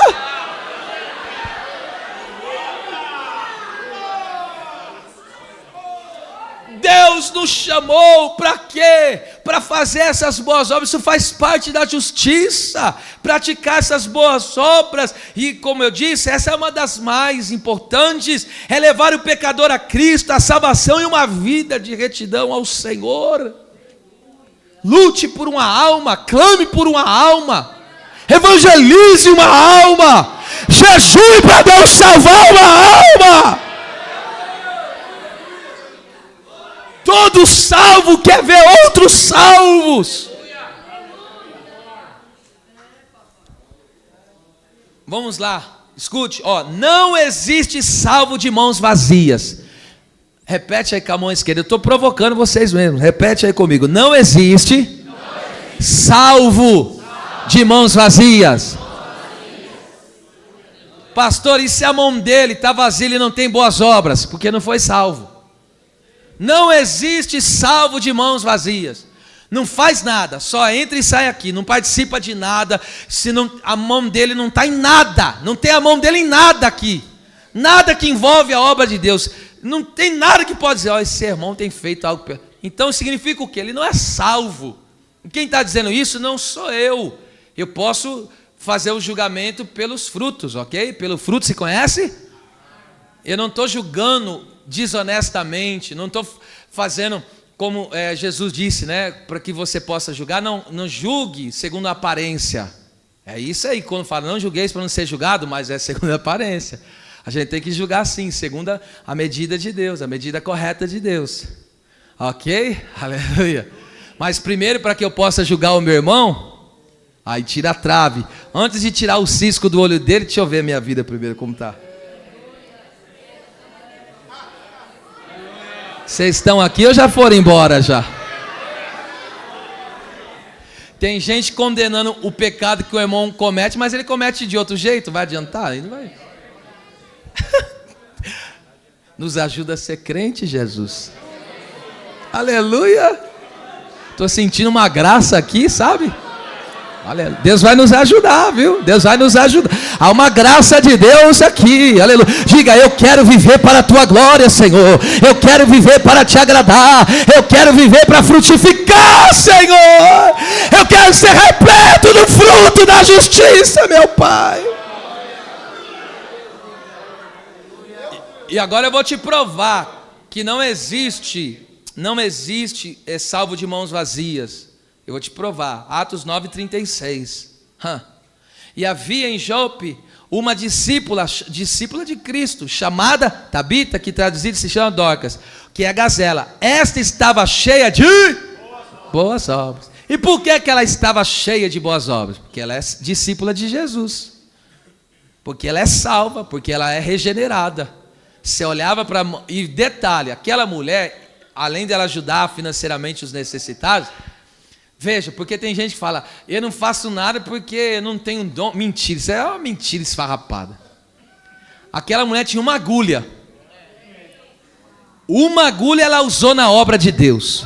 Deus nos chamou para quê? Para fazer essas boas obras. Isso faz parte da justiça, praticar essas boas obras. E como eu disse, essa é uma das mais importantes, é levar o pecador a Cristo, a salvação e uma vida de retidão ao Senhor. Lute por uma alma, clame por uma alma, evangelize uma alma, jejue para Deus salvar uma alma. Todo salvo quer ver outros salvos. Vamos lá, escute, não existe salvo de mãos vazias. Repete aí com a mão esquerda, eu estou provocando vocês mesmos. Repete aí comigo, não existe salvo de mãos vazias. Pastor, e se a mão dele está vazia, ele não tem boas obras? Porque não foi salvo. Não existe salvo de mãos vazias. Não faz nada, só entra e sai aqui, não participa de nada, se não, a mão dele não está em nada, não tem a mão dele em nada aqui, nada que envolve a obra de Deus, não tem nada que pode dizer, esse irmão tem feito algo. Então significa o quê? Ele não é salvo. Quem está dizendo isso não sou eu posso fazer o julgamento pelos frutos, ok? Pelo fruto se conhece? Eu não estou julgando desonestamente, não estou fazendo como Jesus disse, né? Para que você possa julgar, não julgue segundo a aparência. É isso aí, quando fala, não julgueis para não ser julgado, mas é segundo a aparência. A gente tem que julgar sim, segundo a medida de Deus, a medida correta de Deus. Ok? Aleluia. Mas primeiro, para que eu possa julgar o meu irmão, aí tira a trave. Antes de tirar o cisco do olho dele, deixa eu ver a minha vida primeiro como está. Vocês estão aqui ou já foram embora já? Tem gente condenando o pecado que o irmão comete, mas ele comete de outro jeito, vai adiantar? Ele não vai. Nos ajuda a ser crente, Jesus. Aleluia. Estou sentindo uma graça aqui, sabe? Deus vai nos ajudar, viu? Deus vai nos ajudar. Há uma graça de Deus aqui, aleluia. Diga, eu quero viver para a tua glória, Senhor. Eu quero viver para te agradar. Eu quero viver para frutificar, Senhor. Eu quero ser repleto do fruto da justiça, meu Pai. E agora eu vou te provar que não existe salvo de mãos vazias. Eu vou te provar, Atos 9:36. E havia em Jope uma discípula de Cristo, chamada Tabita, que traduzido se chama Dorcas, que é a gazela. Esta estava cheia de boas obras. E por que ela estava cheia de boas obras? Porque ela é discípula de Jesus. Porque ela é salva, porque ela é regenerada. Você olhava para... E detalhe, aquela mulher, além dela ajudar financeiramente os necessitados... Veja, porque tem gente que fala, eu não faço nada porque eu não tenho dom. Mentira, isso é uma mentira esfarrapada. Aquela mulher tinha uma agulha. Uma agulha ela usou na obra de Deus.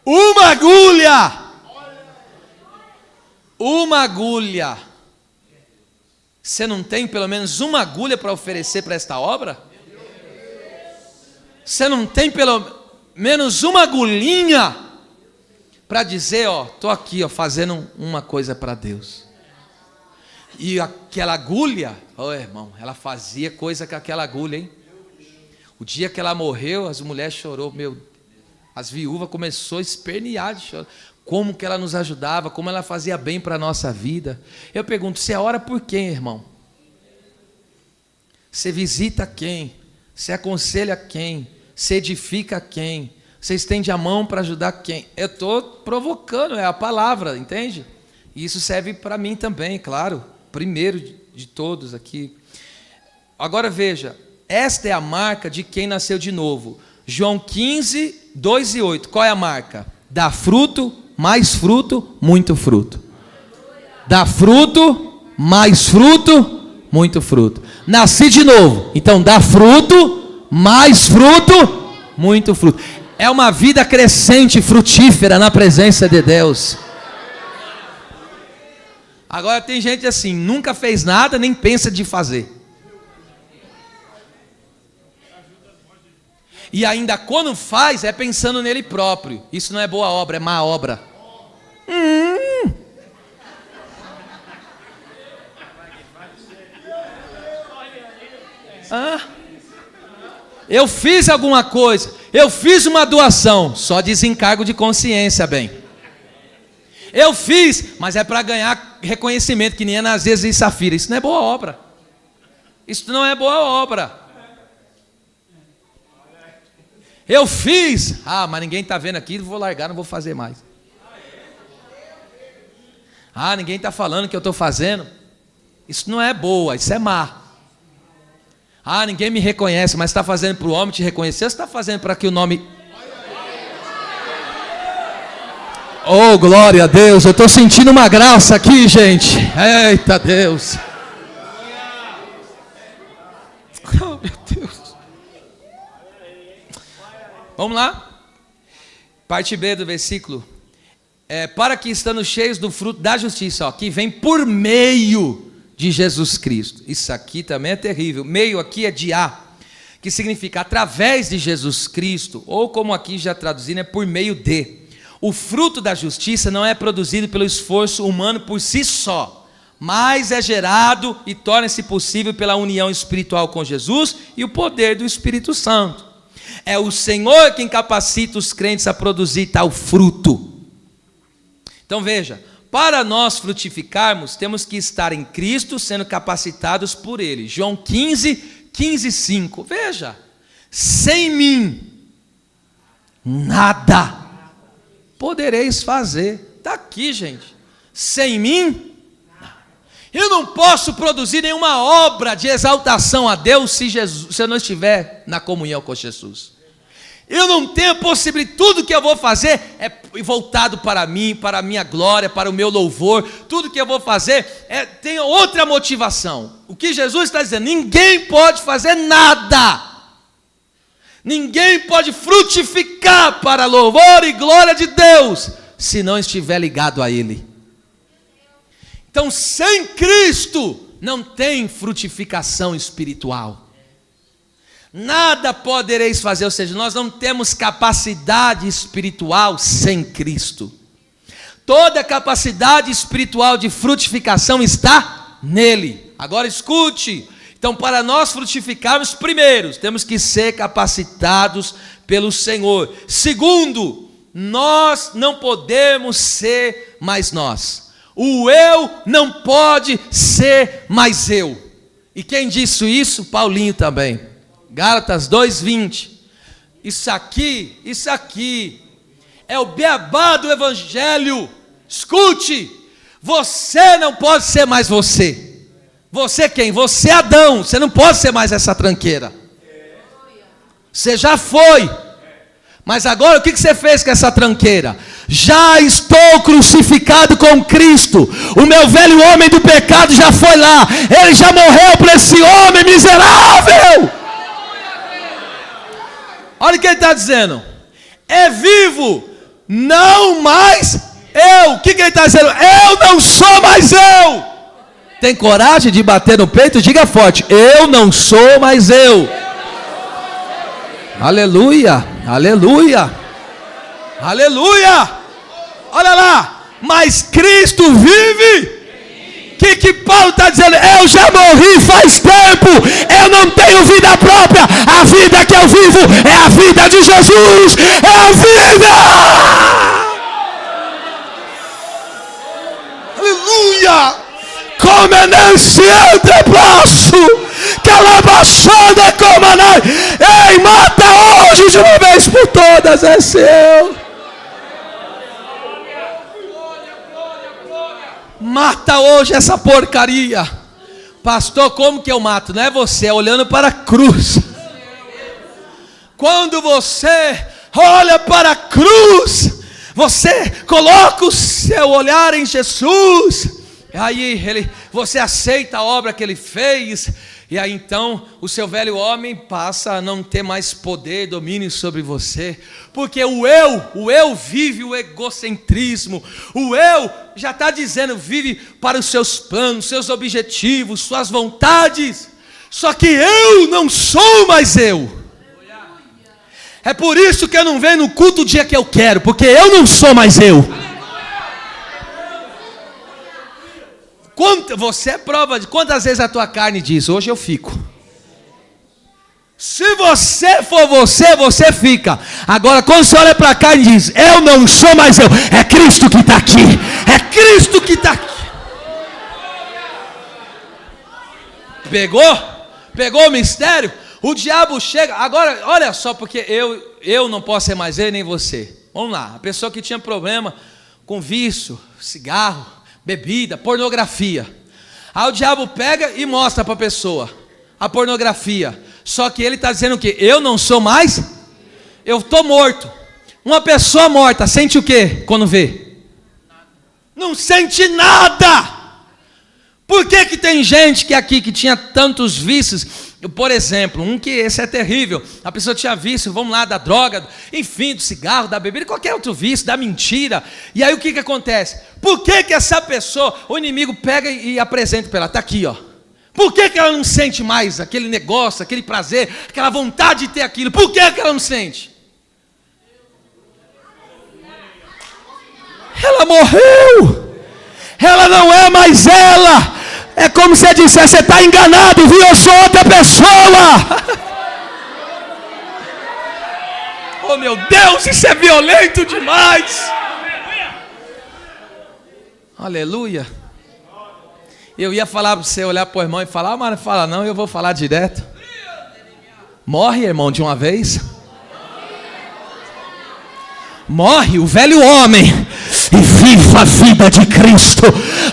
Uma agulha! uma agulha. Você não tem pelo menos uma agulha para oferecer para esta obra? Você não tem pelo menos uma agulhinha para dizer, ó, estou aqui, ó, fazendo uma coisa para Deus. E aquela agulha, ó irmão, ela fazia coisa com aquela agulha, hein? O dia que ela morreu, as mulheres chorou, as viúvas começou a espernear de chorar. Como que ela nos ajudava, como ela fazia bem para a nossa vida. Eu pergunto, você ora por quem, irmão? Você visita quem? Você aconselha quem? Você edifica quem? Você estende a mão para ajudar quem? Eu estou provocando, é a palavra, entende? E isso serve para mim também, claro. Primeiro de todos aqui. Agora veja, esta é a marca de quem nasceu de novo. João 15, 2 e 8. Qual é a marca? Dá fruto, mais fruto, muito fruto. Dá fruto, mais fruto, muito fruto. Nasci de novo, então dá fruto, mais fruto, muito fruto. É uma vida crescente, frutífera na presença de Deus. Agora tem gente assim, nunca fez nada, nem pensa de fazer. E ainda quando faz, é pensando nele próprio. Isso não é boa obra, é má obra. Eu fiz alguma coisa, eu fiz uma doação, só desencargo de consciência, bem. Eu fiz, mas é para ganhar reconhecimento, que nem Ananias e Safira. Isso não é boa obra. Isso não é boa obra. Eu fiz, mas ninguém está vendo aqui, vou largar, não vou fazer mais. Ninguém está falando que eu estou fazendo. Isso não é boa, isso é má. Ninguém me reconhece, mas está fazendo para o homem te reconhecer, ou está fazendo para que o nome... Oh, glória a Deus, eu estou sentindo uma graça aqui, gente. Eita Deus. Oh, meu Deus. Vamos lá? Parte B do versículo. Para que estando cheios do fruto da justiça, que vem por meio de Jesus Cristo. Isso aqui também é terrível. Meio aqui é de A, que significa através de Jesus Cristo, ou como aqui já traduzindo, é por meio de. O fruto da justiça não é produzido pelo esforço humano por si só, mas é gerado e torna-se possível pela união espiritual com Jesus e o poder do Espírito Santo. É o Senhor quem capacita os crentes a produzir tal fruto. Então veja, para nós frutificarmos, temos que estar em Cristo, sendo capacitados por Ele. João 15, 5. Veja, sem mim, nada podereis fazer. Está aqui, gente. Sem mim, eu não posso produzir nenhuma obra de exaltação a Deus se eu não estiver na comunhão com Jesus. Eu não tenho possibilidade, tudo que eu vou fazer é voltado para mim, para a minha glória, para o meu louvor. Tudo que eu vou fazer tem outra motivação. O que Jesus está dizendo, ninguém pode fazer nada. Ninguém pode frutificar para louvor e glória de Deus, se não estiver ligado a Ele. Então, sem Cristo, não tem frutificação espiritual. Nada podereis fazer, ou seja, nós não temos capacidade espiritual sem Cristo. Toda a capacidade espiritual de frutificação está nele. Agora escute. Então, para nós frutificarmos, primeiro, temos que ser capacitados pelo Senhor. Segundo, nós não podemos ser mais nós. O eu não pode ser mais eu. E quem disse isso? Paulinho também. Gálatas 2:20. Isso aqui é o beabá do Evangelho. Escute, você não pode ser mais você. Você quem? Você é Adão, você não pode ser mais essa tranqueira. Você já foi. Mas agora o que você fez com essa tranqueira? Já estou crucificado com Cristo. O meu velho homem do pecado já foi lá. Ele já morreu para esse homem miserável. Olha o que ele está dizendo. É vivo, não mais o que ele está dizendo? Eu não sou mais eu. Tem coragem de bater no peito? Diga forte: eu não sou mais eu. Aleluia, aleluia, aleluia. Olha lá, mas Cristo vive. O que Paulo está dizendo? Eu já morri faz tempo. Eu não tenho vida própria. A vida que eu vivo é a vida de Jesus. É a vida. Aleluia. Como é nesse antebraço. Calabaçada como anai. Ei, mata hoje de uma vez por todas. É seu. Mata hoje essa porcaria. Pastor, como que eu mato? Não é você, é olhando para a cruz. Quando você olha para a cruz, você coloca o seu olhar em Jesus. Aí você aceita a obra que ele fez. E aí então o seu velho homem passa a não ter mais poder, domínio sobre você. Porque o eu vive o egocentrismo. O eu já está dizendo, vive para os seus planos, seus objetivos, suas vontades. Só que eu não sou mais eu. É por isso que eu não venho no culto o dia que eu quero, porque eu não sou mais eu. Você é prova de quantas vezes a tua carne diz: hoje eu fico. Se você for você, você fica. Agora quando você olha para a carne e diz: eu não sou mais eu, é Cristo que está aqui. É Cristo que está aqui. Pegou o mistério? O diabo chega. Agora olha só, porque eu não posso ser mais eu nem você. Vamos lá, a pessoa que tinha problema com vício, cigarro, bebida, pornografia. Aí o diabo pega e mostra para a pessoa a pornografia. Só que ele está dizendo o quê? Eu não sou mais, eu estou morto. Uma pessoa morta sente o quê quando vê? Não sente nada. Por que tem gente que aqui que tinha tantos vícios? Por exemplo, esse é terrível. A pessoa tinha vício, vamos lá, da droga, enfim, do cigarro, da bebida, qualquer outro vício, da mentira. E aí o que acontece? Por que essa pessoa, o inimigo pega e apresenta para ela? Está aqui, ó. Por que ela não sente mais aquele negócio, aquele prazer, aquela vontade de ter aquilo? Por que ela não sente? Ela morreu. Ela não é mais ela. É como se você dissesse: você está enganado, viu? Eu sou outra pessoa. Oh meu Deus, isso é violento demais. Aleluia. Eu ia falar para você olhar para o irmão e falar: mas não fala não, eu vou falar direto. Morre, irmão, de uma vez. Morre o velho homem e viva a vida de Cristo.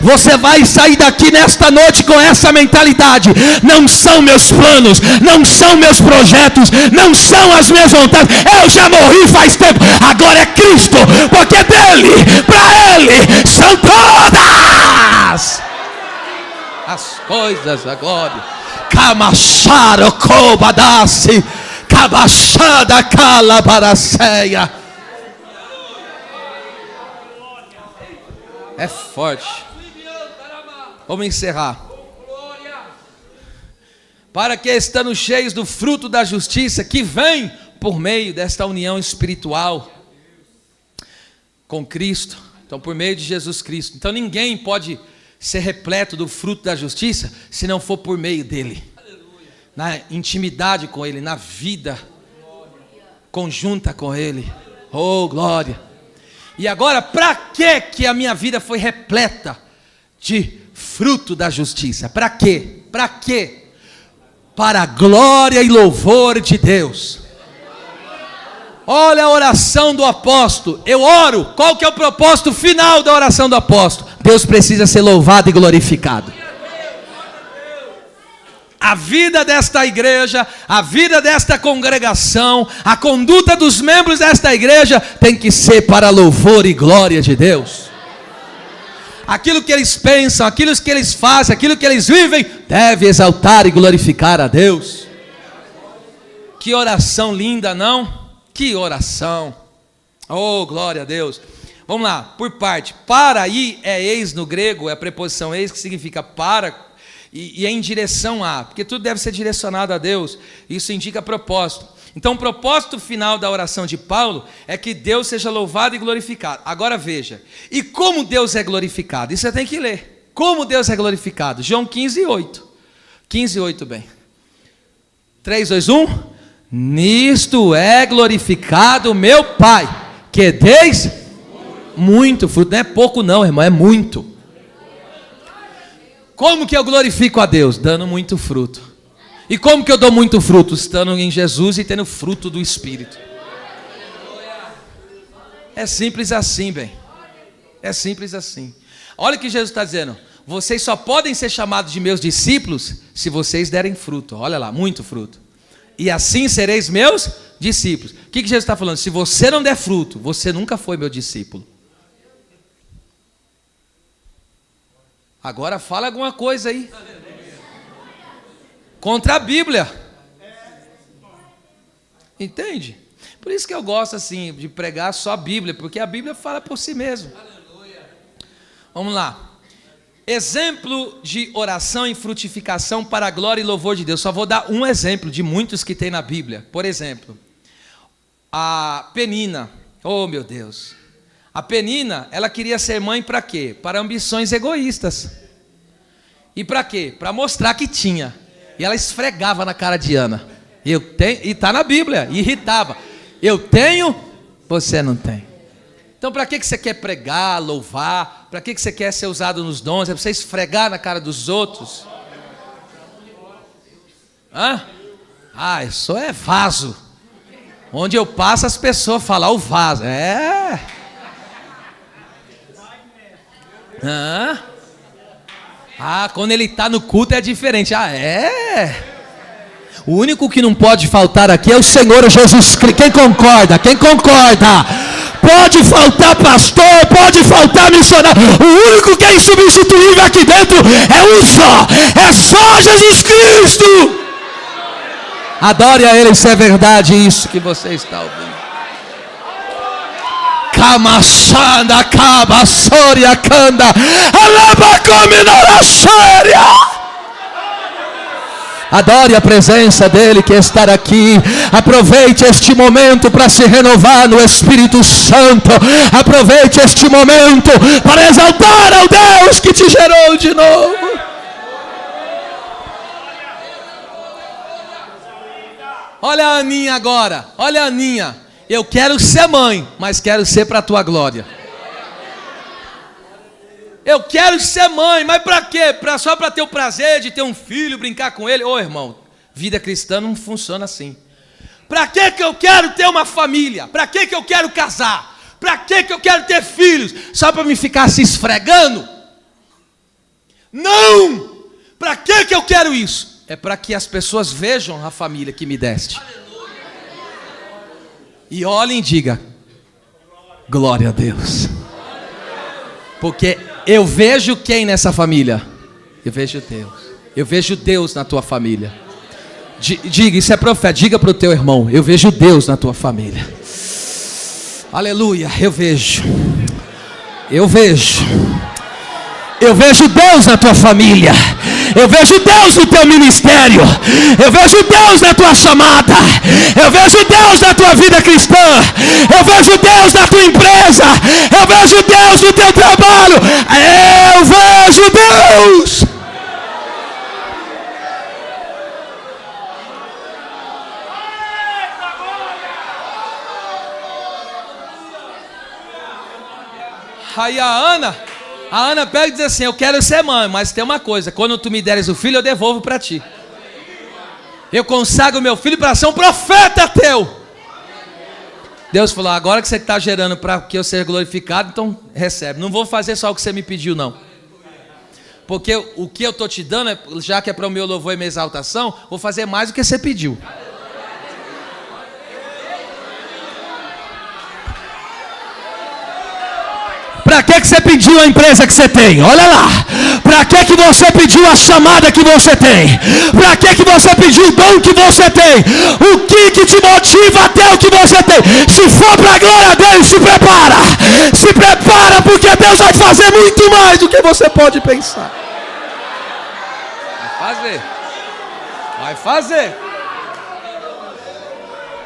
Você vai sair daqui nesta noite com essa mentalidade: não são meus planos, não são meus projetos, não são as minhas vontades. Eu já morri faz tempo, agora é Cristo, porque dele, para ele, são todas as coisas agora. Kamacharo kobadasi, kabachada calabaraceia. É forte. Vamos encerrar. Para que, estando cheios do fruto da justiça que vem por meio desta união espiritual com Cristo, então por meio de Jesus Cristo. Então ninguém pode ser repleto do fruto da justiça se não for por meio dele, na intimidade com ele, na vida conjunta com ele. Oh, glória! E agora, para que a minha vida foi repleta de fruto da justiça? Para quê? Para quê? Para a glória e louvor de Deus. Olha a oração do apóstolo. Eu oro. Qual que é o propósito final da oração do apóstolo? Deus precisa ser louvado e glorificado. A vida desta igreja, a vida desta congregação, a conduta dos membros desta igreja tem que ser para louvor e glória de Deus. Aquilo que eles pensam, aquilo que eles fazem, aquilo que eles vivem, deve exaltar e glorificar a Deus. Que oração linda, não? Que oração. Oh, glória a Deus. Vamos lá, por parte. Para aí é eis no grego, é a preposição eis, que significa para, e é em direção a, porque tudo deve ser direcionado a Deus, isso indica propósito. Então o propósito final da oração de Paulo é que Deus seja louvado e glorificado. Agora veja, e como Deus é glorificado? Isso você tem que ler. Como Deus é glorificado? João 15:8. 15:8, bem. 3, 2, 1. Nisto é glorificado meu Pai, que deis muito fruto. Não é pouco não, irmão, é muito. Como que eu glorifico a Deus? Dando muito fruto. E como que eu dou muito fruto? Estando em Jesus e tendo fruto do Espírito. É simples assim, bem. É simples assim. Olha o que Jesus está dizendo. Vocês só podem ser chamados de meus discípulos se vocês derem fruto. Olha lá, muito fruto. E assim sereis meus discípulos. O que Jesus está falando? Se você não der fruto, você nunca foi meu discípulo. Agora fala alguma coisa aí. Contra a Bíblia. Entende? Por isso que eu gosto assim de pregar só a Bíblia, porque a Bíblia fala por si mesmo. Vamos lá. Exemplo de oração em frutificação para a glória e louvor de Deus. Só vou dar um exemplo de muitos que tem na Bíblia. Por exemplo, a Penina. Oh, meu Deus. A Penina, ela queria ser mãe para quê? Para ambições egoístas. E para quê? Para mostrar que tinha. E ela esfregava na cara de Ana. Eu tenho, e está na Bíblia, irritava. Eu tenho, você não tem. Então para que você quer pregar, louvar? Para que você quer ser usado nos dons? É para você esfregar na cara dos outros? Hã? Eu sou vaso. Onde eu passo as pessoas falam o vaso. Quando ele está no culto é diferente. O único que não pode faltar aqui é o Senhor Jesus Cristo. Quem concorda? Quem concorda? Pode faltar pastor, pode faltar missionário. O único que é insubstituível aqui dentro é só Jesus Cristo. Adore a Ele, se é verdade isso que você está ouvindo. Camaçanda, cabaçoria, canda, alabacomina, séria. Adore a presença dEle que está aqui. Aproveite este momento para se renovar no Espírito Santo. Aproveite este momento para exaltar ao Deus que te gerou de novo. Olha a Aninha agora. Olha a Aninha. Eu quero ser mãe, mas quero ser para a tua glória. Eu quero ser mãe, mas para quê? Só para ter o prazer de ter um filho, brincar com ele? Ô irmão, vida cristã não funciona assim. Para que eu quero ter uma família? Para que eu quero casar? Para que eu quero ter filhos? Só para me ficar se esfregando? Não! Para que eu quero isso? É para que as pessoas vejam a família que me deste. E olhem e digam: glória a Deus. Porque eu vejo quem nessa família? Eu vejo Deus. Eu vejo Deus na tua família. Diga, isso é profeta. Diga para o teu irmão: eu vejo Deus na tua família. Aleluia, eu vejo. Eu vejo Deus na tua família. Eu vejo Deus no teu ministério. Eu vejo Deus na tua chamada. Eu vejo Deus na tua vida cristã. Eu vejo Deus na tua empresa. Eu vejo Deus no teu trabalho. Eu vejo Deus. Aí a Ana pega e diz assim: eu quero ser mãe, mas tem uma coisa: quando tu me deres o filho, eu devolvo para ti. Eu consagro meu filho para ser um profeta teu. Deus falou: agora que você está gerando para que eu seja glorificado, então recebe. Não vou fazer só o que você me pediu, não. Porque o que eu estou te dando, já que é para o meu louvor e minha exaltação, vou fazer mais do que você pediu. Para que você pediu a empresa que você tem? Olha lá. Para que você pediu a chamada que você tem? Para que você pediu o dom que você tem? O que te motiva até o que você tem? Se for para a glória dele, se prepara. Se prepara, porque Deus vai fazer muito mais do que você pode pensar. Vai fazer.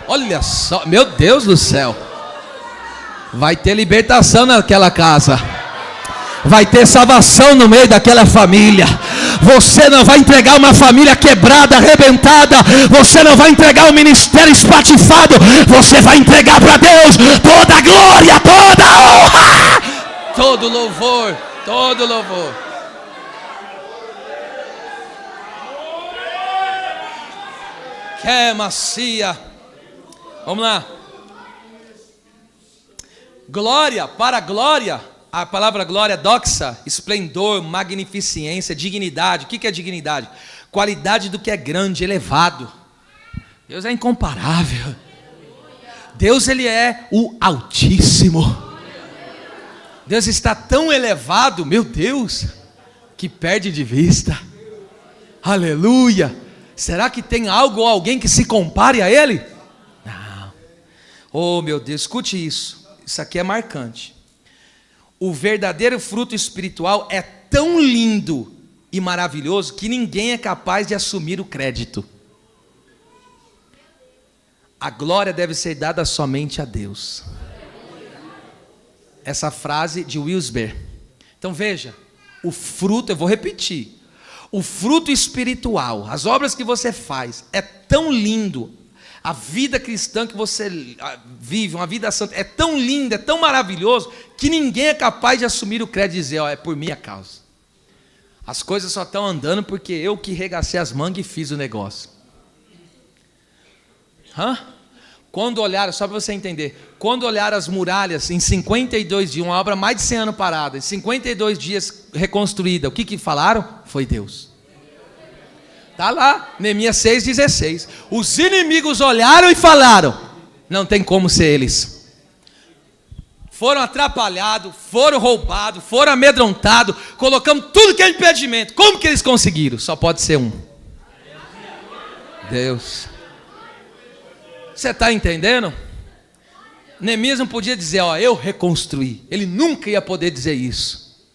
Olha só, meu Deus do céu. Vai ter libertação naquela casa. Vai ter salvação no meio daquela família. Você não vai entregar uma família quebrada, arrebentada. Você não vai entregar um ministério espatifado. Você vai entregar para Deus toda a glória, toda a honra, todo louvor, todo louvor. Que macia. Vamos lá. Glória, para glória. A palavra glória, doxa, esplendor, magnificência, dignidade. O que é dignidade? Qualidade do que é grande, elevado. Deus é incomparável. Deus, Ele é o Altíssimo. Deus está tão elevado, meu Deus, que perde de vista. Aleluia. Será que tem algo ou alguém que se compare a Ele? Não. Oh, meu Deus, escute isso. Isso aqui é marcante. O verdadeiro fruto espiritual é tão lindo e maravilhoso que ninguém é capaz de assumir o crédito. A glória deve ser dada somente a Deus. Essa frase de Wilsberg. Então veja, o fruto, eu vou repetir. O fruto espiritual, as obras que você faz, é tão lindo. A vida cristã que você vive, uma vida santa, é tão linda, é tão maravilhoso, que ninguém é capaz de assumir o crédito e dizer, ó, é por minha causa. As coisas só estão andando porque eu que regacei as mangas e fiz o negócio. Quando olharam, só para você entender, quando olharam as muralhas em 52 dias, uma obra mais de 100 anos parada, em 52 dias reconstruída, o que falaram? Foi Deus. Está lá, Neemias 6,16. Os inimigos olharam e falaram, não tem como ser eles. Foram atrapalhados, foram roubados, foram amedrontados, colocamos tudo que é impedimento. Como que eles conseguiram? Só pode ser um. Deus. Você está entendendo? Neemias não podia dizer, ó, eu reconstruí. Ele nunca ia poder dizer isso.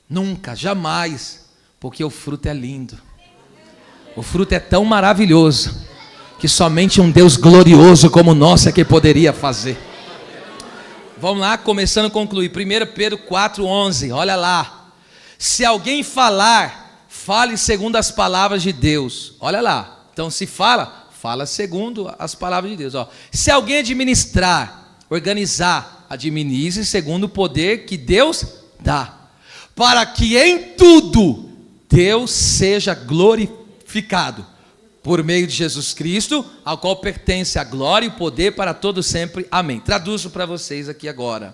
Nunca, jamais. Porque o fruto é lindo. O fruto é tão maravilhoso que somente um Deus glorioso como o nosso é que poderia fazer. Vamos lá, começando a concluir. 1 Pedro 4,11. Olha lá. Se alguém falar, fale segundo as palavras de Deus. Olha lá. Então se fala, fala segundo as palavras de Deus. Ó. Se alguém administrar, organizar, administre segundo o poder que Deus dá. Para que em tudo Deus seja glorificado por meio de Jesus Cristo, ao qual pertence a glória e o poder para todo sempre. Amém. Traduzo para vocês aqui agora.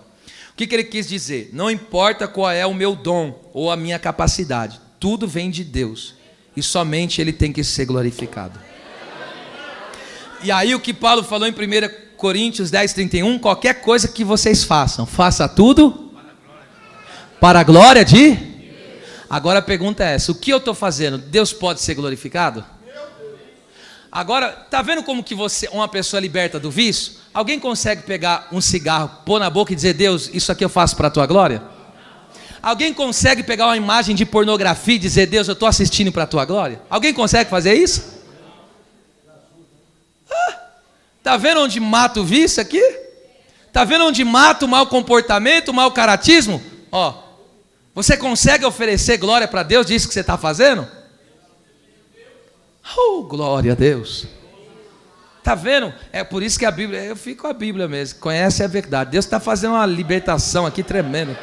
O que ele quis dizer? Não importa qual é o meu dom ou a minha capacidade, tudo vem de Deus e somente Ele tem que ser glorificado. E aí o que Paulo falou em 1 Coríntios 10:31, qualquer coisa que vocês façam, faça tudo para a glória de... Agora a pergunta é essa, o que eu estou fazendo? Deus pode ser glorificado? Agora, está vendo como que uma pessoa liberta do vício? Alguém consegue pegar um cigarro, pôr na boca e dizer, Deus, isso aqui eu faço para a tua glória? Alguém consegue pegar uma imagem de pornografia e dizer, Deus, eu estou assistindo para a tua glória? Alguém consegue fazer isso? Está vendo onde mata o vício aqui? Está vendo onde mata o mau comportamento, o mau caratismo? Ó. Você consegue oferecer glória para Deus disso que você está fazendo? Oh, glória a Deus. Está vendo? É por isso que a Bíblia, eu fico com a Bíblia mesmo, conhece a verdade. Deus está fazendo uma libertação aqui tremenda.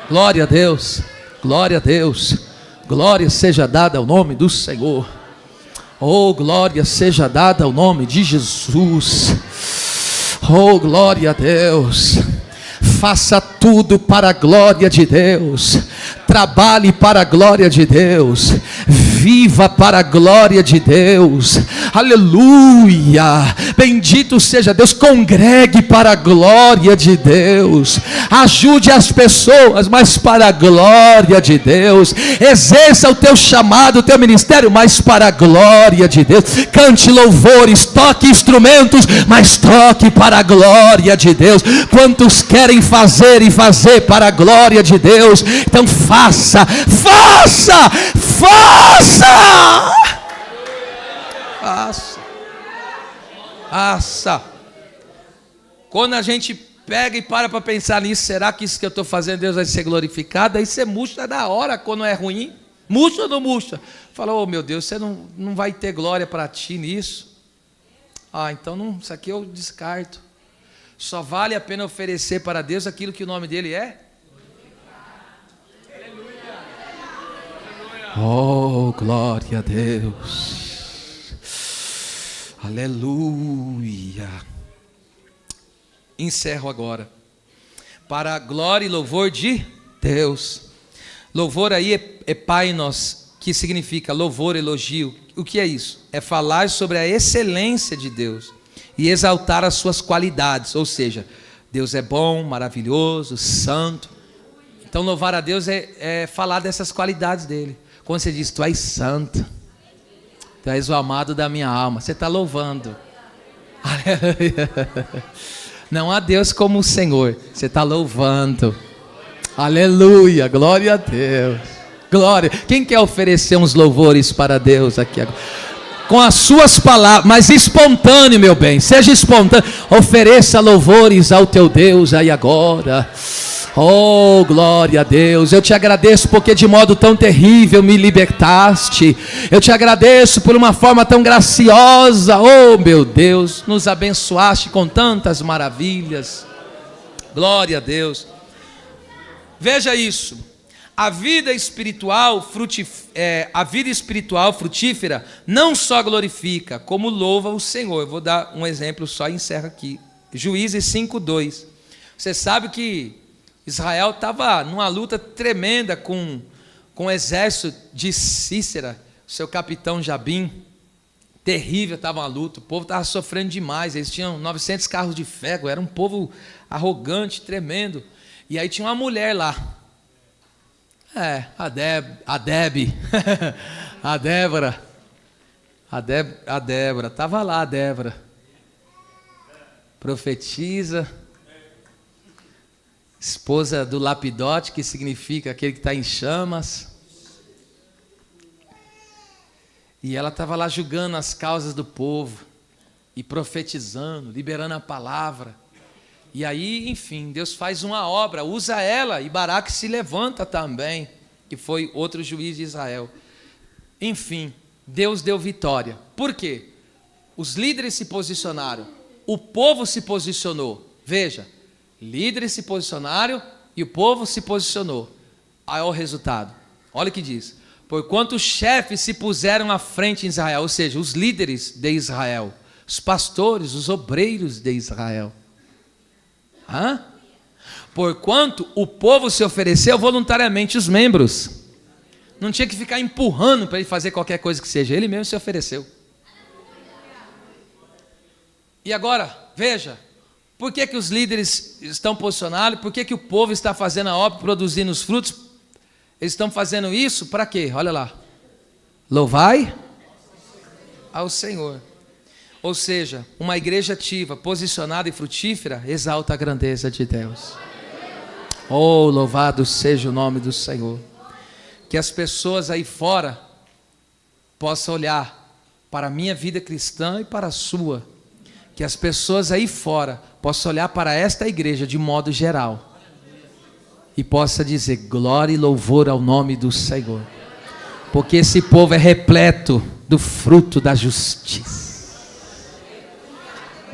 Glória a Deus, glória a Deus. Glória seja dada ao nome do Senhor. Oh, glória seja dada ao nome de Jesus. Oh, glória a Deus. Faça tudo para a glória de Deus. Trabalhe para a glória de Deus. Viva para a glória de Deus. Aleluia. Bendito seja Deus. Congregue para a glória de Deus. ajude as pessoas, mas para a glória de Deus. Exerça o teu chamado, o teu ministério, mas para a glória de Deus. Cante louvores, toque instrumentos, mas toque para a glória de Deus. Quantos querem fazer e fazer para a glória de Deus? Então faça, faça, faça, faça, faça. Quando a gente pega e para pensar nisso, será que isso que eu estou fazendo, Deus vai ser glorificado? Aí você murcha na hora quando é ruim. Murcha ou não murcha? Fala, oh meu Deus, você não vai ter glória para ti nisso. Ah, então não, isso aqui eu descarto. Só vale a pena oferecer para Deus aquilo que o nome dele é. Oh, glória a Deus. Aleluia. Encerro agora. Para a glória e louvor de Deus. Louvor aí é painos, que significa louvor, elogio. O que é isso? É falar sobre a excelência de Deus e exaltar as suas qualidades. Ou seja, Deus é bom, maravilhoso, santo. Então louvar a Deus é falar dessas qualidades dele. Quando você diz, tu és santo, tu és o amado da minha alma, você está louvando. Aleluia. Não há Deus como o Senhor, você está louvando. Aleluia, glória a Deus. Glória. Quem quer oferecer uns louvores para Deus aqui agora? Com as suas palavras, mas espontâneo, meu bem, seja espontâneo. Ofereça louvores ao teu Deus aí agora. Oh, glória a Deus. Eu te agradeço porque de modo tão terrível me libertaste. Eu te agradeço por uma forma tão graciosa. Oh, meu Deus, nos abençoaste com tantas maravilhas. Glória a Deus. Veja isso. A vida espiritual frutífera não só glorifica, como louva o Senhor. Eu vou dar um exemplo só e encerro aqui. Juízes 5:2. Você sabe que Israel estava numa luta tremenda com o exército de Cícera, seu capitão Jabim. Terrível estava uma luta, o povo estava sofrendo demais. Eles tinham 900 carros de ferro, era um povo arrogante, tremendo. E aí tinha uma mulher lá. A Débora. A Débora, estava lá a Débora. Profetiza. Esposa do lapidote, que significa aquele que está em chamas. E ela estava lá julgando as causas do povo. E profetizando, liberando a palavra. E aí, enfim, Deus faz uma obra, usa ela, e Baraque se levanta também, que foi outro juiz de Israel. Enfim, Deus deu vitória. Por quê? Os líderes se posicionaram, o povo se posicionou. Veja, líderes se posicionaram e o povo se posicionou. Aí o resultado, olha o que diz. Porquanto os chefes se puseram à frente em Israel, ou seja, os líderes de Israel, os pastores, os obreiros de Israel. Porquanto o povo se ofereceu voluntariamente, os membros. Não tinha que ficar empurrando para ele fazer qualquer coisa que seja, ele mesmo se ofereceu. E agora, veja, por que os líderes estão posicionados? Por que o povo está fazendo a obra, produzindo os frutos? Eles estão fazendo isso para quê? Olha lá. Louvai ao Senhor. Ou seja, uma igreja ativa, posicionada e frutífera, exalta a grandeza de Deus. Oh, louvado seja o nome do Senhor. Que as pessoas aí fora possam olhar para a minha vida cristã e para a sua. Que as pessoas aí fora possam olhar para esta igreja de modo geral e possa dizer glória e louvor ao nome do Senhor. Porque esse povo é repleto do fruto da justiça.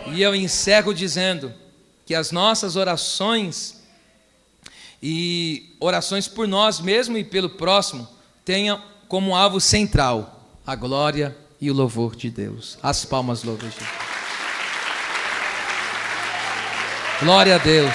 E eu encerro dizendo que as nossas orações e orações por nós mesmos e pelo próximo tenham como alvo central a glória e o louvor de Deus. As palmas louvam a Deus. Glória a Deus.